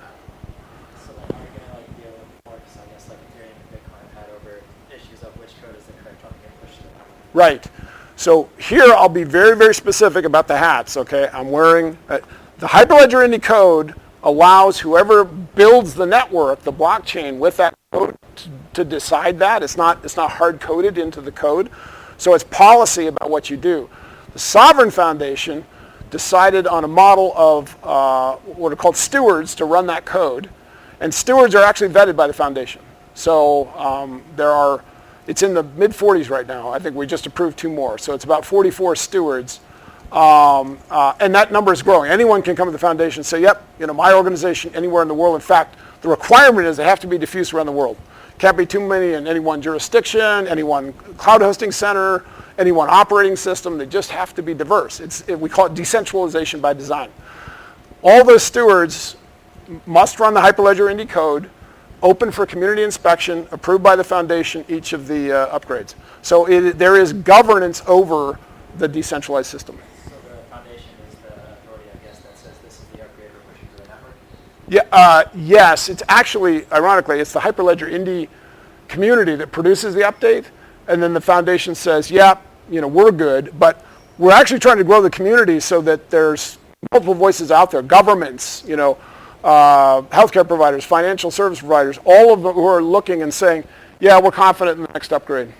So then are you going to be able to enforce, I guess, like Ethereum and Bitcoin had over issues of which code is the correct one to get pushed to the network? Right. So here I'll be very, very specific about the hats, okay? I'm wearing, the Hyperledger Indy code allows whoever builds the network, the blockchain, with that code to decide that. It's not hard-coded into the code. So it's policy about what you do. The Sovereign Foundation decided on a model of what are called stewards to run that code. And stewards are actually vetted by the foundation. So it's in the mid-40s right now. I think we just approved 2 more. So it's about 44 stewards. And that number is growing. Anyone can come to the foundation and say, yep, my organization anywhere in the world. In fact, the requirement is they have to be diffused around the world. Can't be too many in any one jurisdiction, any one cloud hosting center, any one operating system. They just have to be diverse. We call it decentralization by design. All those stewards must run the Hyperledger Indy code, open for community inspection, approved by the foundation, each of the upgrades. So there is governance over the decentralized system. So the foundation is the authority, I guess, that says this is the upgrade we're pushing to the network? Yeah, yes, it's actually, ironically, it's the Hyperledger Indy community that produces the update, and then the foundation says, yeah, we're good, but we're actually trying to grow the community so that there's multiple voices out there, governments, healthcare providers, financial service providers, all of them who are looking and saying, yeah, we're confident in the next upgrade.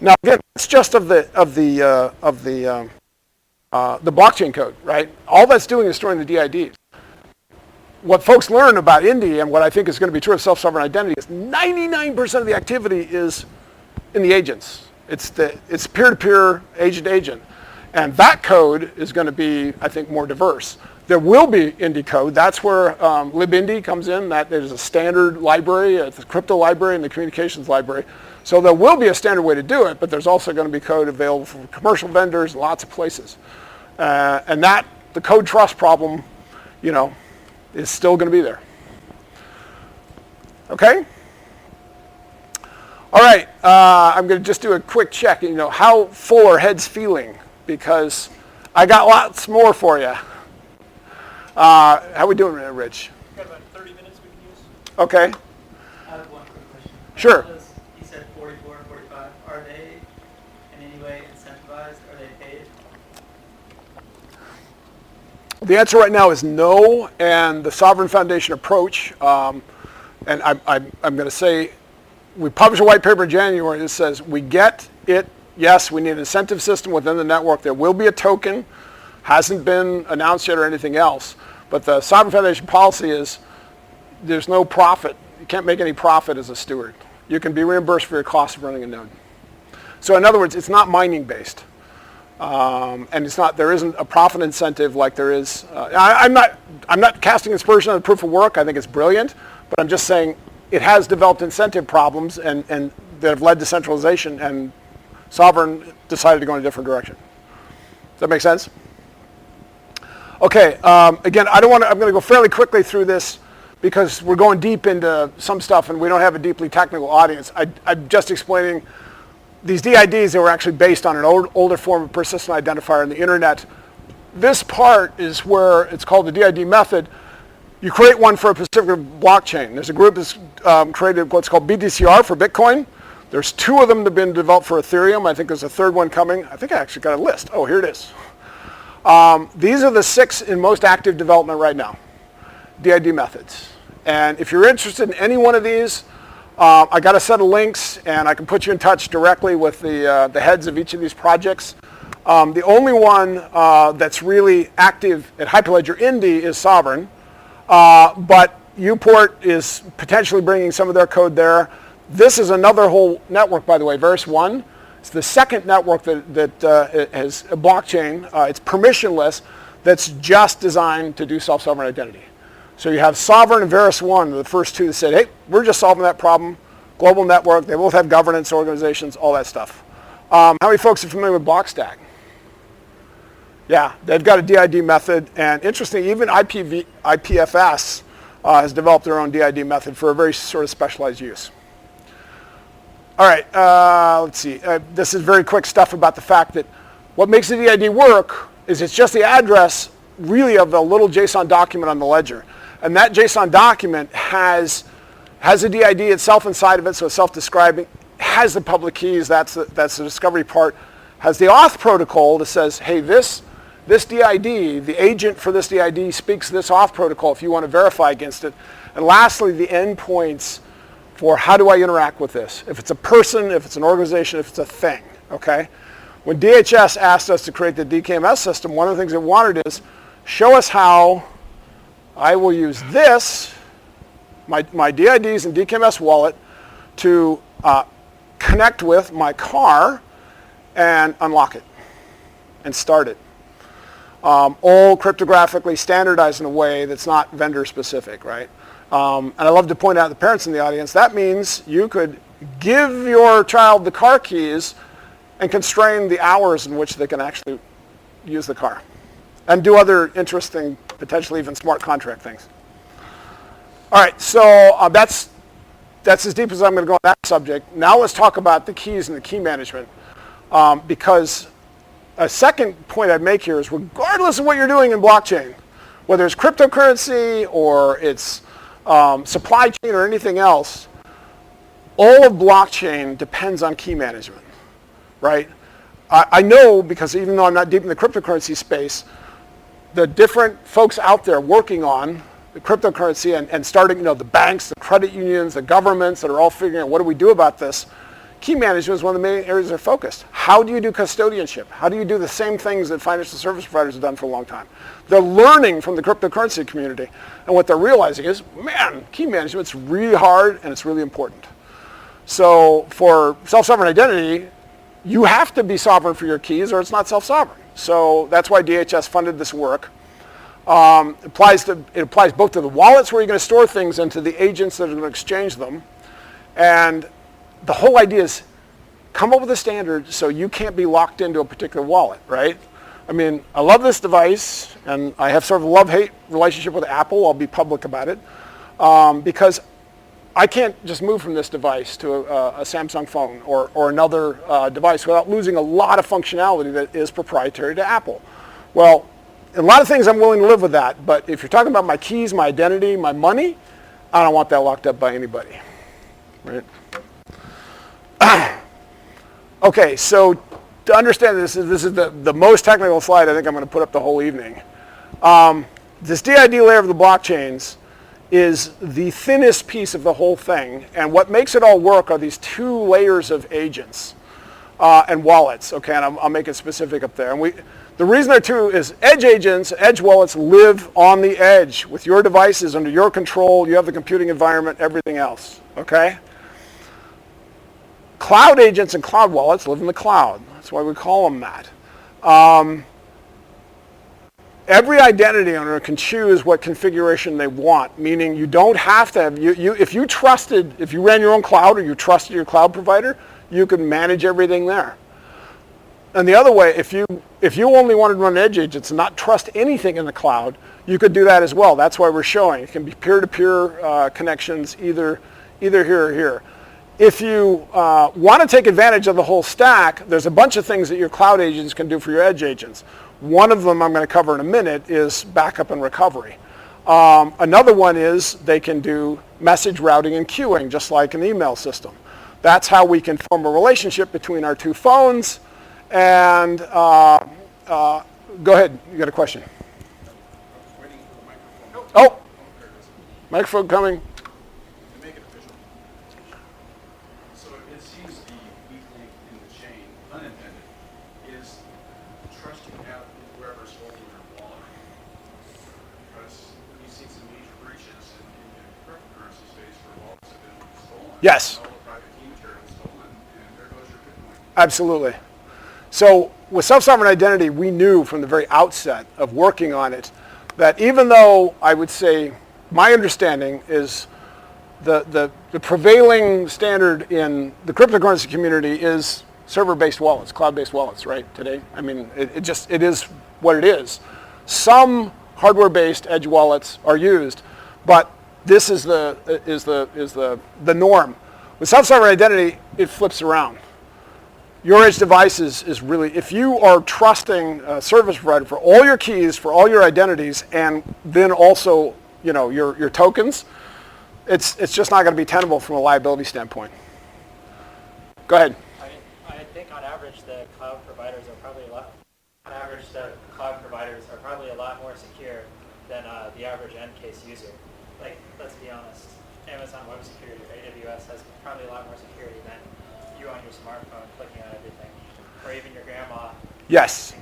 Now, again, it's just of the blockchain code, right? All that's doing is storing the DIDs. What folks learn about Indy, and what I think is going to be true of self-sovereign identity, is 99% of the activity is in the agents. It's peer-to-peer, agent-to-agent. And that code is going to be, I think, more diverse. There will be Indy code. That's where libindy comes in. That is a standard library, the crypto library and the communications library. So there will be a standard way to do it, but there's also going to be code available for commercial vendors in lots of places. And the code trust problem, is still going to be there. Okay? All right, I'm going to just do a quick check. How full are heads feeling? Because I got lots more for you. How are we doing, Rich? We've got about 30 minutes we can use. Okay. I have one quick question. Sure. Those, you said 44 and 45. Are they in any way incentivized? Are they paid? The answer right now is no, and the Sovereign Foundation approach, and I'm going to say, we published a white paper in January that says we get it, yes, we need an incentive system within the network. There will be a token, hasn't been announced yet or anything else, but the Sovereign Foundation policy is there's no profit. You can't make any profit as a steward. You can be reimbursed for your cost of running a node. So in other words, it's not mining based. And there isn't a profit incentive like there is. I'm not casting aspersion on the proof of work. I think it's brilliant, but I'm just saying it has developed incentive problems and that have led to centralization, and Sovereign decided to go in a different direction. Does that make sense? Okay, again, I'm going to go fairly quickly through this because we're going deep into some stuff and we don't have a deeply technical audience. I'm just explaining these DIDs that were actually based on an older form of persistent identifier on the internet. This part is where it's called the DID method. You create one for a specific blockchain. There's a group that's created what's called BTCR for Bitcoin. There's 2 of them that have been developed for Ethereum. I think there's a 3rd one coming. I think I actually got a list. Oh, here it is. These are the 6 in most active development right now, DID methods. And if you're interested in any one of these, I got a set of links, and I can put you in touch directly with the heads of each of these projects. The only one that's really active at Hyperledger Indy is Sovereign, but Uport is potentially bringing some of their code there. This is another whole network, by the way, Verse1. It's the second network that has a blockchain. It's permissionless, that's just designed to do self-sovereign identity. So you have Sovereign and Verse1, the first 2 that said, hey, we're just solving that problem. Global network, they both have governance organizations, all that stuff. How many folks are familiar with Blockstack? Yeah, they've got a DID method, and interestingly, even IPFS has developed their own DID method for a very sort of specialized use. All right, let's see. This is very quick stuff about the fact that what makes the DID work is it's just the address, really, of a little JSON document on the ledger. And that JSON document has a DID itself inside of it, so it's self-describing, has the public keys, that's the discovery part, has the auth protocol that says, hey, this DID, the agent for this DID speaks this auth protocol if you want to verify against it. And lastly, the endpoints for how do I interact with this? If it's a person, if it's an organization, if it's a thing, okay? When DHS asked us to create the DKMS system, one of the things it wanted is show us how I will use this, my DIDs and DKMS wallet, to connect with my car and unlock it and start it. All cryptographically standardized in a way that's not vendor specific, right? And I love to point out to the parents in the audience, that means you could give your child the car keys and constrain the hours in which they can actually use the car and do other interesting, potentially even smart contract things. All right, so that's as deep as I'm going to go on that subject. Now let's talk about the keys and the key management, because a second point I'd make here is regardless of what you're doing in blockchain, whether it's cryptocurrency or it's supply chain or anything else, all of blockchain depends on key management, right? I know, because even though I'm not deep in the cryptocurrency space, the different folks out there working on the cryptocurrency and starting, the banks, the credit unions, the governments that are all figuring out what do we do about this, key management is one of the main areas they're focused. How do you do custodianship? How do you do the same things that financial service providers have done for a long time? They're learning from the cryptocurrency community. And what they're realizing is, man, key management's really hard and it's really important. So for self-sovereign identity, you have to be sovereign for your keys or it's not self-sovereign. So that's why DHS funded this work. It applies both to the wallets where you're going to store things and to the agents that are going to exchange them. And the whole idea is come up with a standard so you can't be locked into a particular wallet, right? I mean, I love this device, and I have sort of a love-hate relationship with Apple. I'll be public about it, because I can't just move from this device to a Samsung phone or another device without losing a lot of functionality that is proprietary to Apple. Well, a lot of things I'm willing to live with that, but if you're talking about my keys, my identity, my money, I don't want that locked up by anybody, right? Okay, so to understand this is the most technical slide I think I'm going to put up the whole evening. This DID layer of the blockchains is the thinnest piece of the whole thing, and what makes it all work are these 2 layers of agents and wallets, okay, and I'll make it specific up there. And the reason there are 2 is edge agents, edge wallets live on the edge with your devices under your control. You have the computing environment, everything else, okay? Cloud agents and cloud wallets live in the cloud. That's why we call them that. Every identity owner can choose what configuration they want, meaning you don't have to have, if you ran your own cloud or you trusted your cloud provider, you can manage everything there. And the other way, if if you only wanted to run edge agents and not trust anything in the cloud, you could do that as well. That's why we're showing. It can be peer-to-peer connections either here or here. If you want to take advantage of the whole stack, there's a bunch of things that your cloud agents can do for your edge agents. One of them I'm going to cover in a minute is backup and recovery. Another one is they can do message routing and queuing, just like an email system. That's how we can form a relationship between our two phones. And go ahead, you got a question? Oh, microphone coming. To make it official. So it seems the weak link in the chain, unintended, is trusting out whoever's holding your wallet. Because we've seen some major breaches in the cryptocurrency space where wallets have been stolen. Yes. All the private key material is stolen, and there goes your Bitcoin. Absolutely. So with self-sovereign identity, we knew from the very outset of working on it that even though I would say my understanding is the prevailing standard in the cryptocurrency community is server-based wallets, cloud-based wallets, right, today? I mean, it is what it is. Some hardware-based edge wallets are used, but this is the norm. With self-sovereign identity, it flips around. Your edge device is really, if you are trusting a service provider for all your keys, for all your identities, and then also, your tokens, it's just not going to be tenable from a liability standpoint. Go ahead. I think on average the cloud providers are probably a lot more secure than the average end case user. Like, let's be honest, Amazon Web Security or AWS has probably a lot more security than you on your smartphone clicking on everything, or even your grandma. Yes.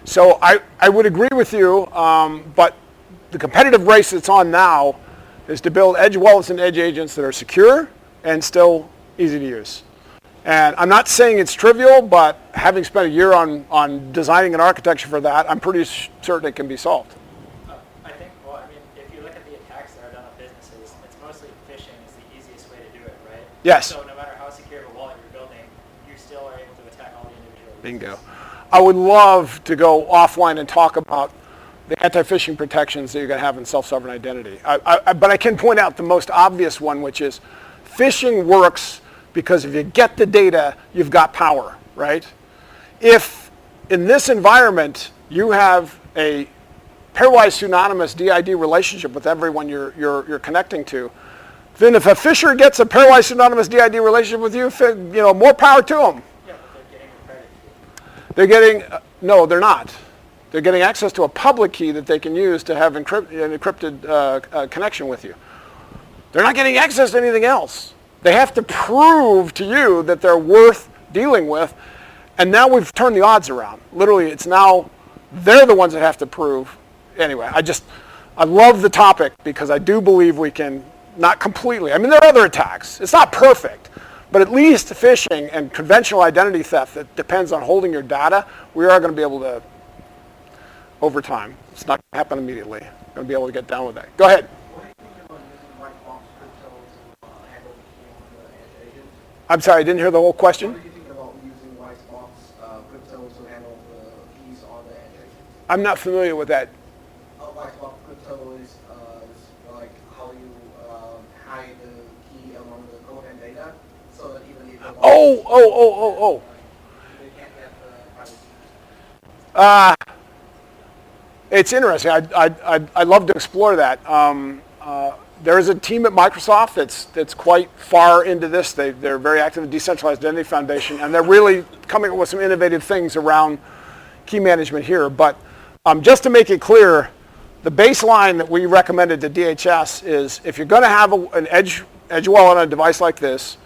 So I would agree with you, but the competitive race that's on now is to build edge wallets and edge agents that are secure and still easy to use. And I'm not saying it's trivial, but having spent a year on designing an architecture for that, I'm pretty certain it can be solved. I think, if you look at the attacks that are done on businesses, it's mostly phishing is the easiest way to do it, right? Yes. So no matter how secure of a wallet you're building, you still are able to attack all the individual Bingo. businesses. I would love to go offline and talk about the anti-phishing protections that you're going to have in self-sovereign identity. But I can point out the most obvious one, which is phishing works because if you get the data, you've got power, right? If in this environment you have a pairwise pseudonymous DID relationship with everyone you're connecting to, then if a phisher gets a pairwise pseudonymous DID relationship with you, more power to them. Yeah, but they're getting a credit fee. They're getting, no, they're not. They're getting access to a public key that they can use to have an encrypted connection with you. They're not getting access to anything else. They have to prove to you that they're worth dealing with, and now we've turned the odds around. Literally, it's now they're the ones that have to prove. Anyway, I love the topic because I do believe we can, not completely. I mean, there are other attacks. It's not perfect. But at least phishing and conventional identity theft that depends on holding your data, we are going to be able to, over time. It's not going to happen immediately. Going to be able to get down with that. Go ahead. What do you think about using white box crypto to handle the key on the edge agent? I'm sorry, I didn't hear the whole question. What do you think about using white box crypto to handle the keys on the edge agent? I'm not familiar with that. White box crypto is like how you hide the key among the code and data, so that even if Oh. they can't get the privacy. It's interesting. I'd love to explore that. There is a team at Microsoft that's quite far into this. They're very active in the Decentralized Identity Foundation, and they're really coming up with some innovative things around key management here. But just to make it clear, the baseline that we recommended to DHS is if you're going to have an edge wallet on a device like this,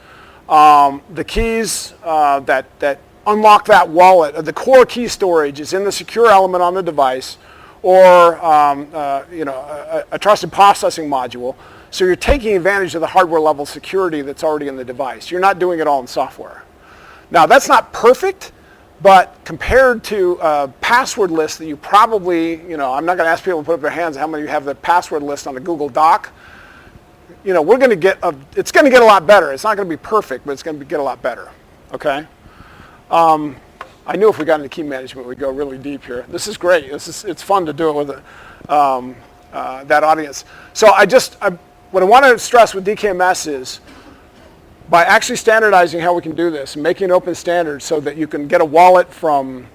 the keys that unlock that wallet, the core key storage is in the secure element on the device, or a trusted processing module. So you're taking advantage of the hardware level security that's already in the device. You're not doing it all in software. Now that's not perfect, but compared to a password list that you probably, I'm not going to ask people to put up their hands how many have the password list on a Google Doc. We're going to it's going to get a lot better. It's not going to be perfect, but it's going to get a lot better. Okay. I'm I knew if we got into key management, we'd go really deep here. This is great. It's fun to do it with that audience. So what I want to stress with DKMS is, by actually standardizing how we can do this, making an open standard so that you can get a wallet from,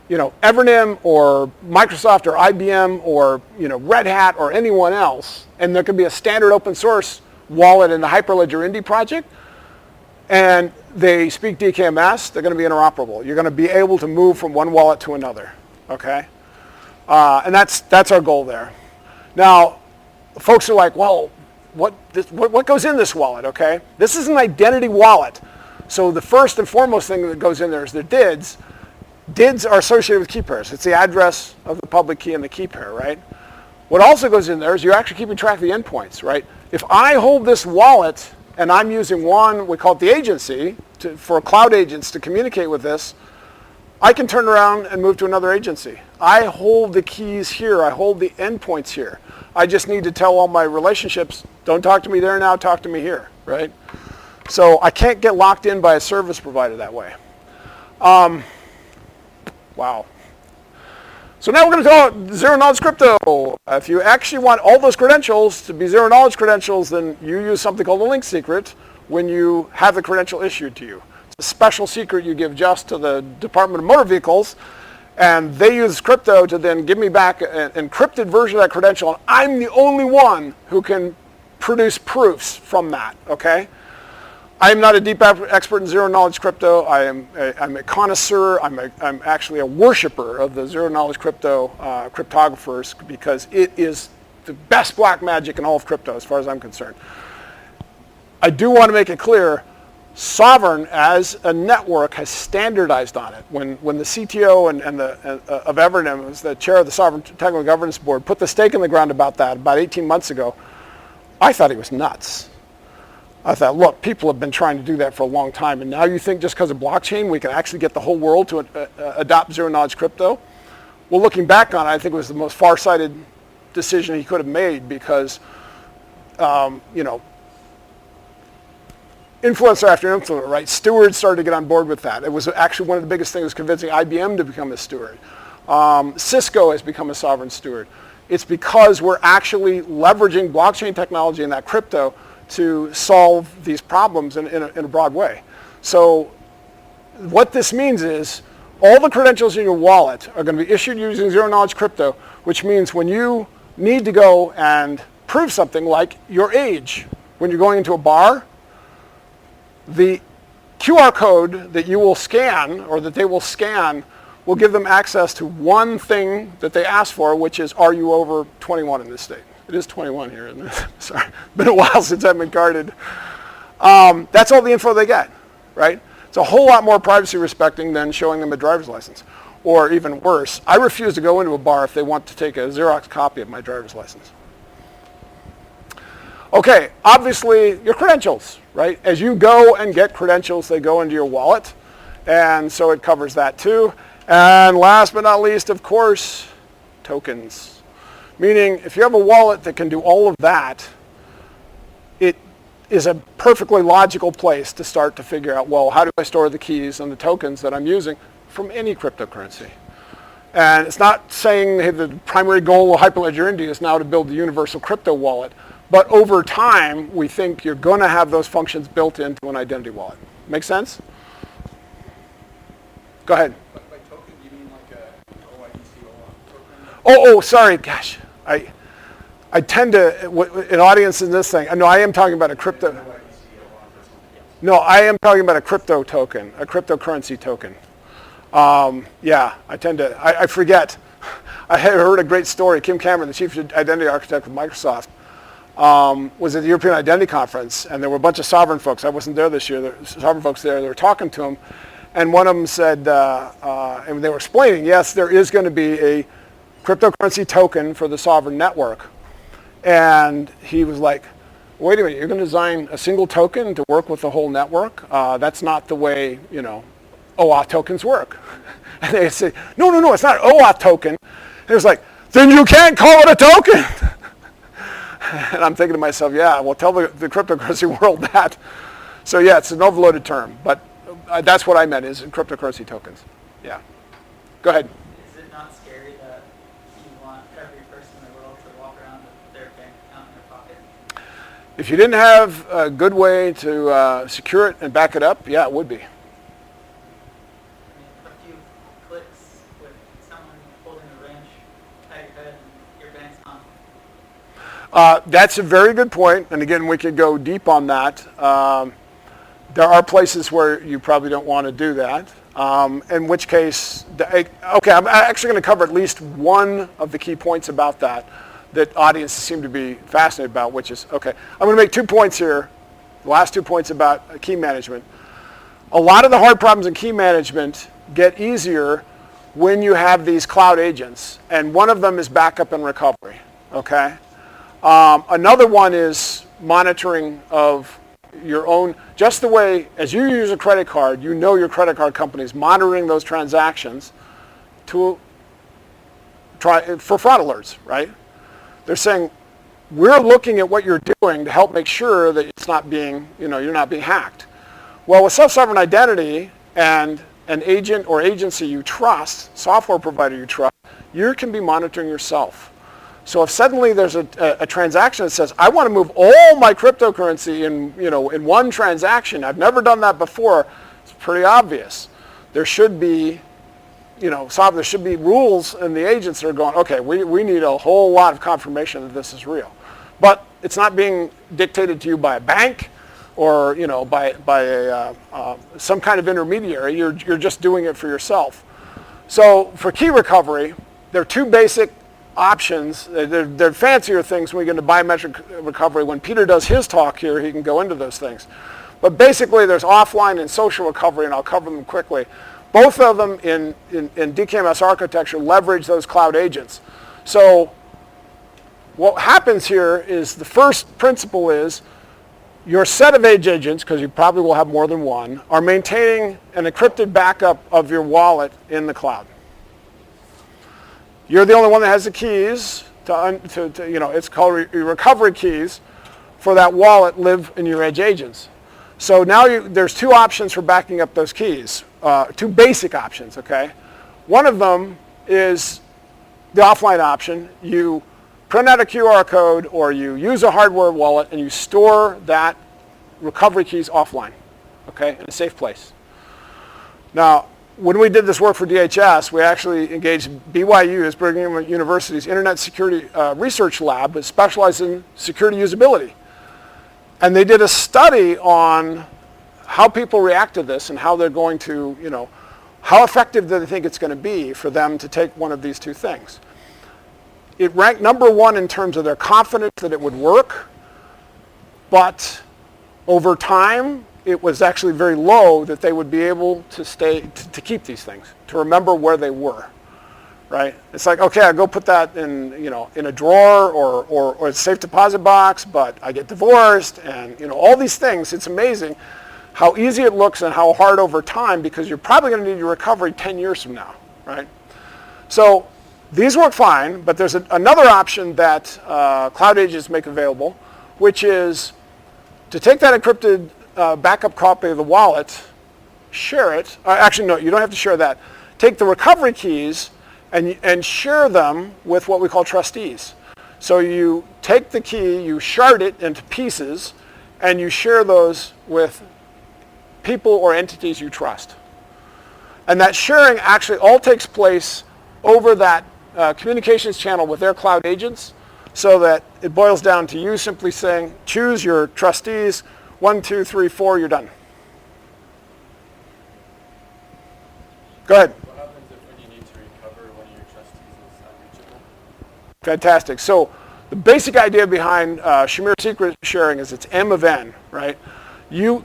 Evernym or Microsoft or IBM or, Red Hat or anyone else, and there can be a standard open source wallet in the Hyperledger Indy project, and they speak DKMS, they're going to be interoperable. You're going to be able to move from one wallet to another, okay? And that's our goal there. Now, folks are like, well, what goes in this wallet, okay? This is an identity wallet. So the first and foremost thing that goes in there is the DIDs. DIDs are associated with key pairs. It's the address of the public key and the key pair, right? What also goes in there is you're actually keeping track of the endpoints, right? If I hold this wallet and I'm using one, we call it the agency, for cloud agents to communicate with this, I can turn around and move to another agency. I hold the keys here. I hold the endpoints here. I just need to tell all my relationships, don't talk to me there now, talk to me here, right? So I can't get locked in by a service provider that way. Wow. So now we're going to talk zero-knowledge crypto. If you actually want all those credentials to be zero-knowledge credentials, then you use something called a link secret when you have the credential issued to you. It's a special secret you give just to the Department of Motor Vehicles, and they use crypto to then give me back an encrypted version of that credential, and I'm the only one who can produce proofs from that, okay? I'm not a deep expert in zero-knowledge crypto. I'm a connoisseur. I'm actually a worshiper of the zero-knowledge crypto cryptographers, because it is the best black magic in all of crypto as far as I'm concerned. I do want to make it clear, Sovereign as a network has standardized on it. When the CTO of Evernym, who's the chair of the Sovereign Technical Governance Board, put the stake in the ground about that about 18 months ago, I thought he was nuts. I thought, look, people have been trying to do that for a long time, and now you think just because of blockchain we can actually get the whole world to adopt zero-knowledge crypto? Well, looking back on it, I think it was the most far-sighted decision he could have made, because, influencer after influencer, right? Stewards started to get on board with that. It was actually one of the biggest things, convincing IBM to become a steward. Cisco has become a sovereign steward. It's because we're actually leveraging blockchain technology and that crypto to solve these problems in a broad way. So what this means is all the credentials in your wallet are going to be issued using zero-knowledge crypto, which means when you need to go and prove something like your age, when you're going into a bar, the QR code that you will scan, or that they will scan, will give them access to one thing that they ask for, which is, are you over 21 in this state? It is 21 here, isn't it? Sorry, been a while since I've been carded. That's all the info they get, right? It's a whole lot more privacy respecting than showing them a driver's license. Or even worse, I refuse to go into a bar if they want to take a Xerox copy of my driver's license. Okay, obviously your credentials, right? As you go and get credentials, they go into your wallet, and so it covers that too. And last but not least, of course, tokens. Meaning, if you have a wallet that can do all of that, it is a perfectly logical place to start to figure out, well, how do I store the keys and the tokens that I'm using from any cryptocurrency? And it's not saying, hey, the primary goal of Hyperledger Indy is now to build the universal crypto wallet, but over time, we think you're going to have those functions built into an identity wallet. Make sense? Go ahead. By token, do you mean like a OIDC token? Oh, sorry, gosh. I tend to, an audience in this thing, no, I am talking about a crypto. No, I am talking about a crypto token, a cryptocurrency token. Yeah, I forget. I had heard a great story. Kim Cameron, the chief identity architect of Microsoft, was at the European Identity Conference, and there were a bunch of sovereign folks. I wasn't there this year. There were sovereign folks there. They were talking to him, and one of them said, and they were explaining, yes, there is going to be a cryptocurrency token for the sovereign network. And he was like, wait a minute, you're going to design a single token to work with the whole network? That's not the way, OAuth tokens work. And they say, no, it's not an OAuth token. And he was like, then you can't call it a token. And I'm thinking to myself, yeah, well, tell the cryptocurrency world that. So yeah, it's an overloaded term, but that's what I meant, is cryptocurrency tokens. Yeah. Go ahead. Is it not scary that you want every person in the world to walk around with their bank account in their pocket? If you didn't have a good way to secure it and back it up, yeah, it would be. I mean, a few clicks with someone holding a wrench at your head and your bank's on. That's a very good point, and again, we could go deep on that. There are places where you probably don't want to do that, in which case, okay, I'm actually going to cover at least one of the key points about that audiences seem to be fascinated about, which is, okay, I'm going to make 2 points here, the last 2 points about key management. A lot of the hard problems in key management get easier when you have these cloud agents, and one of them is backup and recovery, okay? Another one is monitoring of your own, just the way as you use a credit card, you know your credit card company is monitoring those transactions to try for fraud alerts, right? They're saying, we're looking at what you're doing to help make sure that it's not being, you're not being hacked. Well, with self-sovereign identity and an agent or agency you trust, software provider you trust, you can be monitoring yourself. So if suddenly there's a transaction that says, I want to move all my cryptocurrency in one transaction, I've never done that before, it's pretty obvious. There should be, there should be rules and the agents that are going, okay, we need a whole lot of confirmation that this is real. But it's not being dictated to you by a bank or, by some kind of intermediary. You're just doing it for yourself. So for key recovery, there are 2 basic options. They're fancier things when we get into biometric recovery. When Peter does his talk here, he can go into those things. But basically, there's offline and social recovery, and I'll cover them quickly. Both of them in DKMS architecture leverage those cloud agents. So what happens here is the first principle is your set of edge agents, because you probably will have more than one, are maintaining an encrypted backup of your wallet in the cloud. You're the only one that has the keys it's called recovery keys for that wallet live in your edge agents. So now there's 2 options for backing up those keys, 2 basic options, okay? One of them is the offline option. You print out a QR code or you use a hardware wallet and you store that recovery keys offline, okay, in a safe place. Now, when we did this work for DHS, we actually engaged BYU, as Brigham Young University's Internet Security Research Lab, that specializes in security usability. And they did a study on how people react to this and how they're going to, how effective do they think it's going to be for them to take one of these 2 things. It ranked number 1 in terms of their confidence that it would work, but over time, it was actually very low that they would be able to to keep these things, to remember where they were, right? It's like, okay, I go put that in, in a drawer or a safe deposit box, but I get divorced and, all these things. It's amazing how easy it looks and how hard over time, because you're probably going to need your recovery 10 years from now, right? So these work fine, but there's another option that cloud agents make available, which is to take that encrypted backup copy of the wallet, share it. Actually, no, you don't have to share that. Take the recovery keys and share them with what we call trustees. So you take the key, you shard it into pieces, and you share those with people or entities you trust. And that sharing actually all takes place over that communications channel with their cloud agents, so that it boils down to you simply saying, choose your trustees, 1, 2, 3, 4, you're done. Go ahead. What happens when you need to recover one of your trustees is unreachable? Fantastic. So the basic idea behind Shamir secret sharing is it's M of N, right? You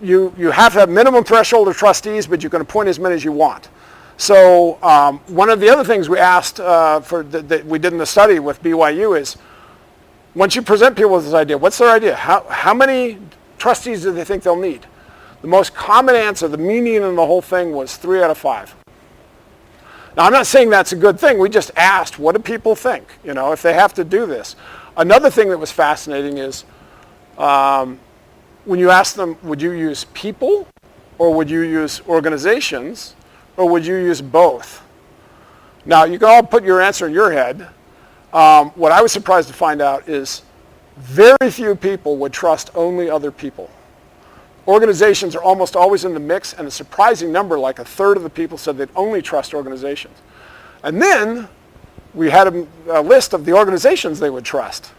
have to have minimum threshold of trustees, but you can appoint as many as you want. So one of the other things we asked that we did in the study with BYU is, once you present people with this idea, what's their idea? How many trustees do they think they'll need? The most common answer, the median in the whole thing, was 3 out of 5. Now, I'm not saying that's a good thing. We just asked, what do people think, if they have to do this? Another thing that was fascinating is when you ask them, would you use people or would you use organizations? or would you use both? Now, you can all put your answer in your head. What I was surprised to find out is very few people would trust only other people. Organizations are almost always in the mix, and a surprising number, like a third of the people, said they'd only trust organizations. And then we had a list of the organizations they would trust.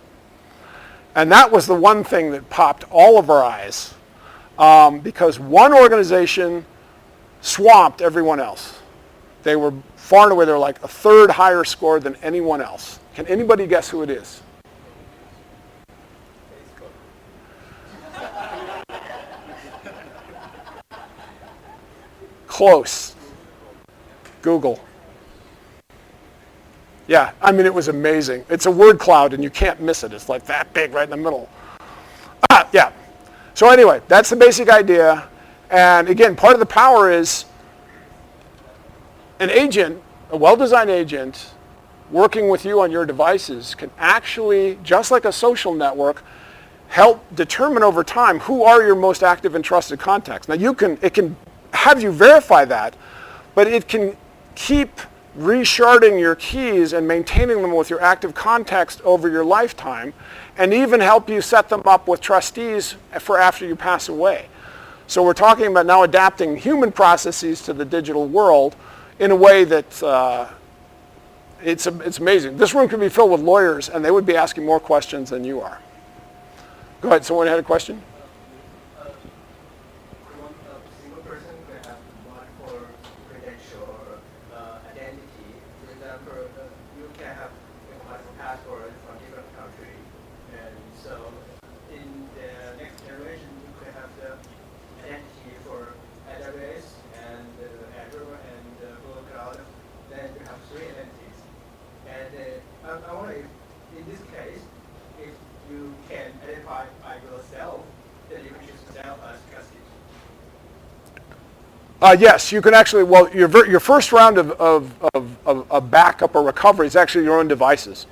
And that was the one thing that popped all of our eyes, because one organization swamped everyone else. They were far and away, they were like a third higher score than anyone else. Can anybody guess who it is? Close. Google. Yeah, I mean, it was amazing. It's a word cloud, and you can't miss it. It's like that big right in the middle. Yeah. So anyway, that's the basic idea. And again, part of the power is an agent, a well-designed agent, working with you on your devices can actually, just like a social network, help determine over time who are your most active and trusted contacts. Now, it can have you verify that, but it can keep resharding your keys and maintaining them with your active context over your lifetime, and even help you set them up with trustees for after you pass away. So we're talking about now adapting human processes to the digital world in a way that it's amazing. This room could be filled with lawyers, and they would be asking more questions than you are. Go ahead. Someone had a question? Yes, you can actually, well, your first round of backup or recovery is actually your own devices.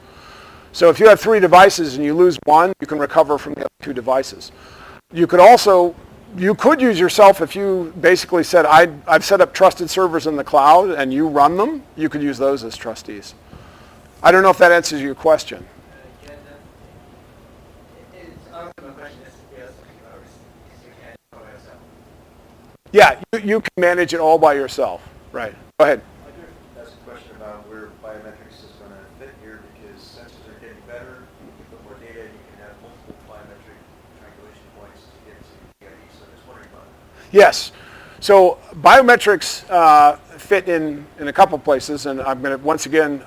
So if you have 3 devices and you lose one, you can recover from the other 2 devices. You could use yourself if you basically said, I've set up trusted servers in the cloud and you run them, you could use those as trustees. I don't know if that answers your question. Yeah, you can manage it all by yourself. Right. Go ahead. I do ask a question about where biometrics is going to fit here, because sensors are getting better. You put more data, you can have multiple biometric triangulation points to get to the ID. So I'm just wondering about that. Yes. So biometrics fit in a couple places, and I'm going to, once again,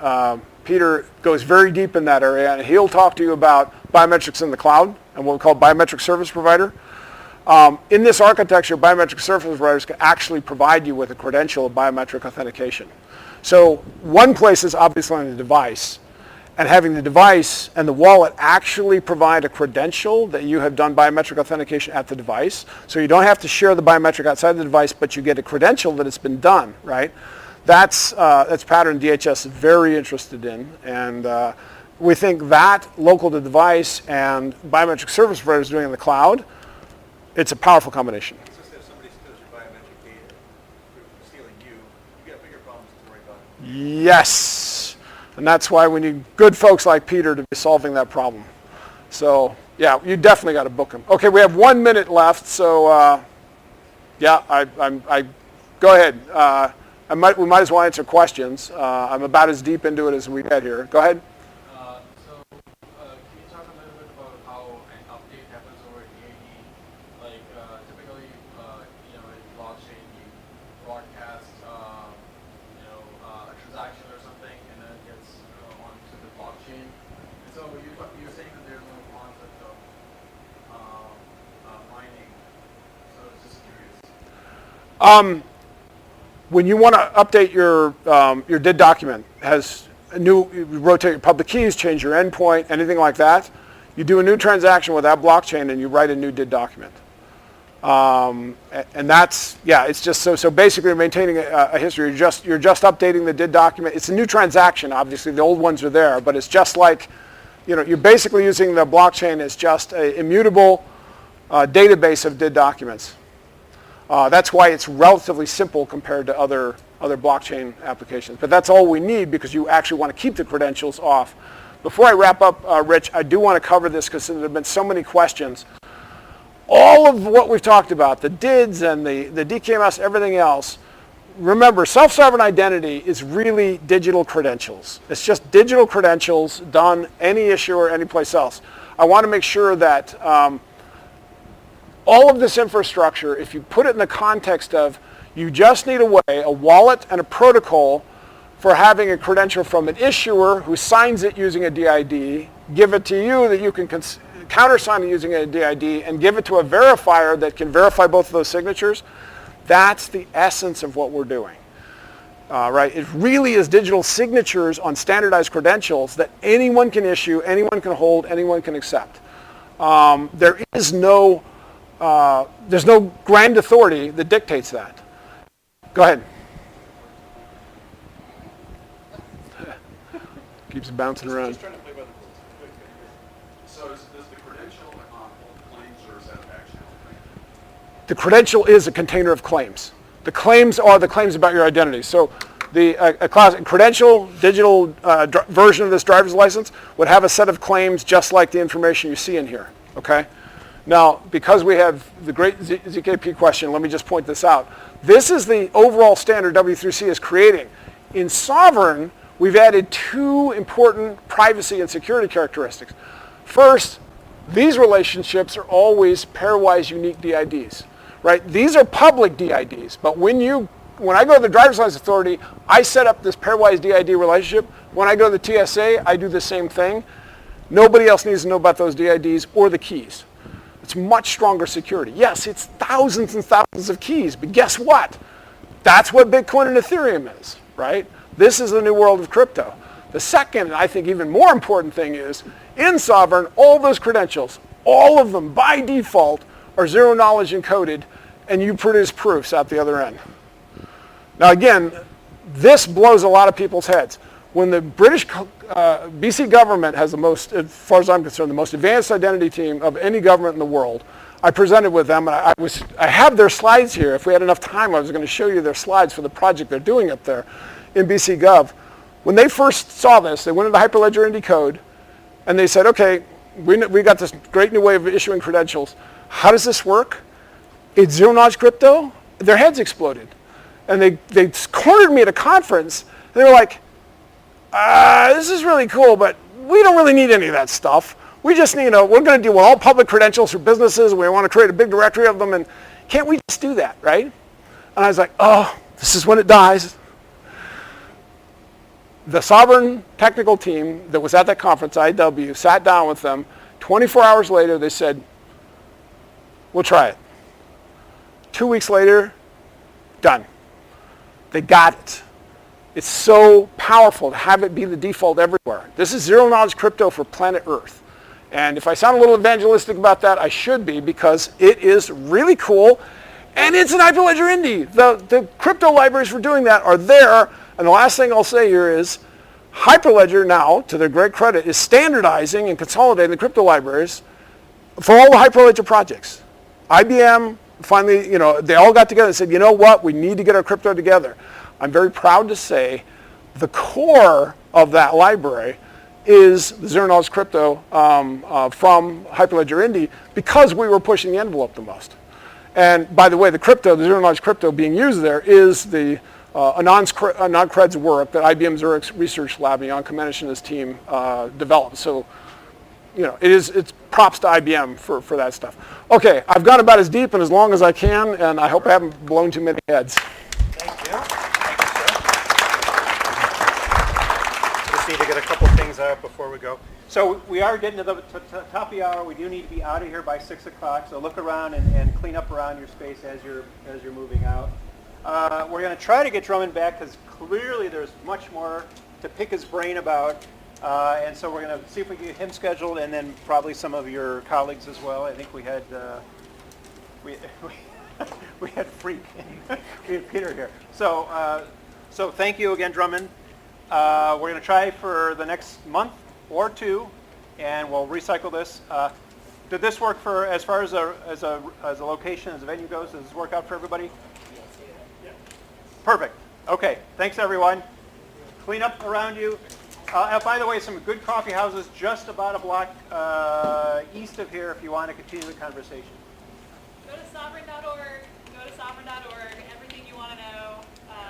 Peter goes very deep in that area, and he'll talk to you about biometrics in the cloud and what we call biometric service provider. In this architecture, biometric service providers can actually provide you with a credential of biometric authentication. So one place is obviously on the device, and having the device and the wallet actually provide a credential that you have done biometric authentication at the device. So you don't have to share the biometric outside the device, but you get a credential that it's been done, right? That's pattern DHS is very interested in, and we think that local to device and biometric service providers doing it in the cloud, it's a powerful combination. It's just that if somebody steals your biometric data through stealing you got bigger problems to worry about. Yes. And that's why we need good folks like Peter to be solving that problem. So, yeah, you definitely got to book him. Okay, we have 1 minute left, so yeah, go ahead. We might as well answer questions. I'm about as deep into it as we get here. Go ahead. Can you talk a little bit about how an update happens over AD? Like typically, in blockchain, you broadcast, a transaction or something, and then it gets onto the blockchain. And so you're saying that there's no concept of mining. So I was just curious. When you want to update your DID document, you rotate your public keys, change your endpoint, anything like that, you do a new transaction with that blockchain and you write a new DID document. And that's, yeah, it's just so basically you're maintaining a history. You're just updating the DID document. It's a new transaction, obviously. The old ones are there, but it's just like, you're basically using the blockchain as just an immutable database of DID documents. That's why it's relatively simple compared to other other blockchain applications. But that's all we need because you actually want to keep the credentials off. Before I wrap up, Rich, I do want to cover this because there have been so many questions. All of what we've talked about, the DIDs and the DKMS, everything else, remember, self-sovereign identity is really digital credentials. It's just digital credentials done any issuer, any place else. I want to make sure that all of this infrastructure, if you put it in the context of you just need a wallet and a protocol for having a credential from an issuer who signs it using a DID, give it to you that you can countersign it using a DID, and give it to a verifier that can verify both of those signatures, that's the essence of what we're doing. Right? It really is digital signatures on standardized credentials that anyone can issue, anyone can hold, anyone can accept. There's no grand authority that dictates that. Go ahead. Keeps bouncing around. Just trying to play by the rules. So does the credential hold claims, or is that a back channel thing? The credential is a container of claims. The claims are the claims about your identity. So a classic credential, digital version of this driver's license would have a set of claims just like the information you see in here. Okay? Now, because we have the great ZKP question, let me just point this out. This is the overall standard W3C is creating. In Sovereign, we've added two important privacy and security characteristics. First, these relationships are always pairwise unique DIDs, right? These are public DIDs, but when I go to the Driver's License Authority, I set up this pairwise DID relationship. When I go to the TSA, I do the same thing. Nobody else needs to know about those DIDs or the keys. It's much stronger security. Yes, it's thousands and thousands of keys, but guess what? That's what Bitcoin and Ethereum is, right? This is the new world of crypto. The second, and I think even more important thing is, in Sovereign, all those credentials, all of them by default are zero knowledge encoded, and you produce proofs out the other end. Now again, this blows a lot of people's heads. When the British BC government has the most, as far as I'm concerned, the most advanced identity team of any government in the world, I presented with them, and I have their slides here. If we had enough time, I was going to show you their slides for the project they're doing up there in BC Gov. When they first saw this, they went into Hyperledger Indy code, and they said, okay, we got this great new way of issuing credentials. How does this work? It's zero knowledge crypto? Their heads exploded. And they cornered me at a conference, and they were like, this is really cool, but we don't really need any of that stuff. We just need, we're going to deal with all public credentials for businesses. We want to create a big directory of them, and can't we just do that, right? And I was like, oh, this is when it dies. The Sovereign technical team that was at that conference, IW, sat down with them. 24 hours later, they said, we'll try it. 2 weeks later, done. They got it. It's so powerful to have it be the default everywhere. This is zero knowledge crypto for planet Earth. And if I sound a little evangelistic about that, I should be, because it is really cool. And it's an Hyperledger Indy. The crypto libraries for doing that are there. And the last thing I'll say here is Hyperledger now, to their great credit, is standardizing and consolidating the crypto libraries for all the Hyperledger projects. IBM finally, they all got together and said, you know what, we need to get our crypto together. I'm very proud to say the core of that library is the zero knowledge crypto from Hyperledger Indy, because we were pushing the envelope the most. And by the way, the zero knowledge crypto being used there is the Anon-Cred's work that IBM Zurich's research lab, Jan Kamenisch and his team developed. So, it's props to IBM for that stuff. Okay, I've gone about as deep and as long as I can, and I hope I haven't blown too many heads. Thank you. Just need to get a couple things out before we go. So we are getting to the top of the hour. We do need to be out of here by 6 o'clock. So look around and clean up around your space as you're moving out. We're going to try to get Drummond back, because clearly there's much more to pick his brain about. And so we're going to see if we can get him scheduled, and then probably some of your colleagues as well. I think we had we had Freak. We had Peter here. So thank you again, Drummond. We're going to try for the next month or two, and we'll recycle this. Did this work for, as far as a location, as a venue goes? Does this work out for everybody? Perfect. Okay, thanks everyone. Clean up around you. By the way, some good coffee houses just about a block east of here if you want to continue the conversation. Go to sovereign.org, everything you want to know.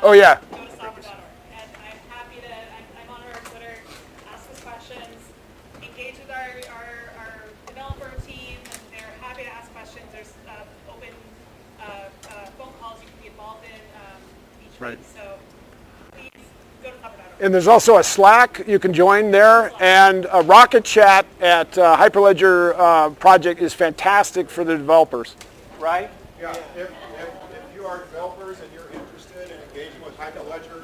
Oh, yeah. Go to sovereign.org. And I'm happy to, I'm on our Twitter, ask us questions, engage with our developer team, and they're happy to ask questions. There's open phone calls you can be involved in each week. So please go to sovereign.org. And there's also a Slack you can join there, and a Rocket Chat at Hyperledger project is fantastic for the developers. Right? Yeah, if you are developers and you're interested in engaging with Hyperledger,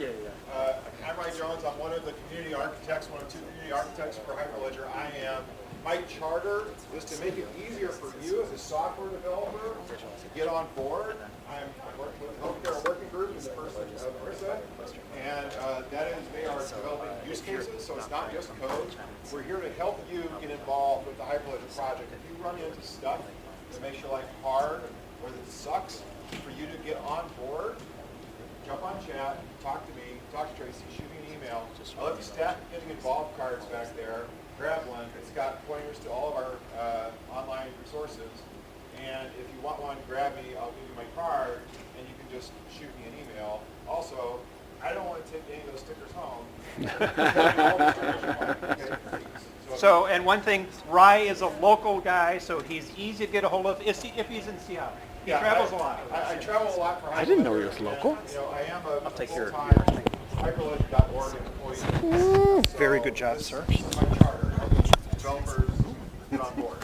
I'm Ray Jones. I'm one of the community architects, one of two community architects for Hyperledger. I am. My charter is to make it easier for you as a software developer to get on board. I'm working with Healthcare Working Group in the person of Marissa, and that is they are developing use cases, so it's not just code. We're here to help you get involved with the Hyperledger project. If you run into stuff that makes your life hard or that sucks, for you to get on board, jump on chat, talk to me, talk to Tracy, shoot me an email. I'll let the staff getting involved cards back there. Grab one. It's got pointers to all of our online resources. And if you want one, grab me. I'll give you my card, and you can just shoot me an email. Also, I don't want to take any of those stickers home. So, and one thing, Rye is a local guy, so he's easy to get a hold of if he's in Seattle. He travels a lot. I travel a lot for Hyperledger. I didn't know he was local. And, I am a full-time Hyperledger.org employee. Very good job, sir. This is my charter. Developers get on board.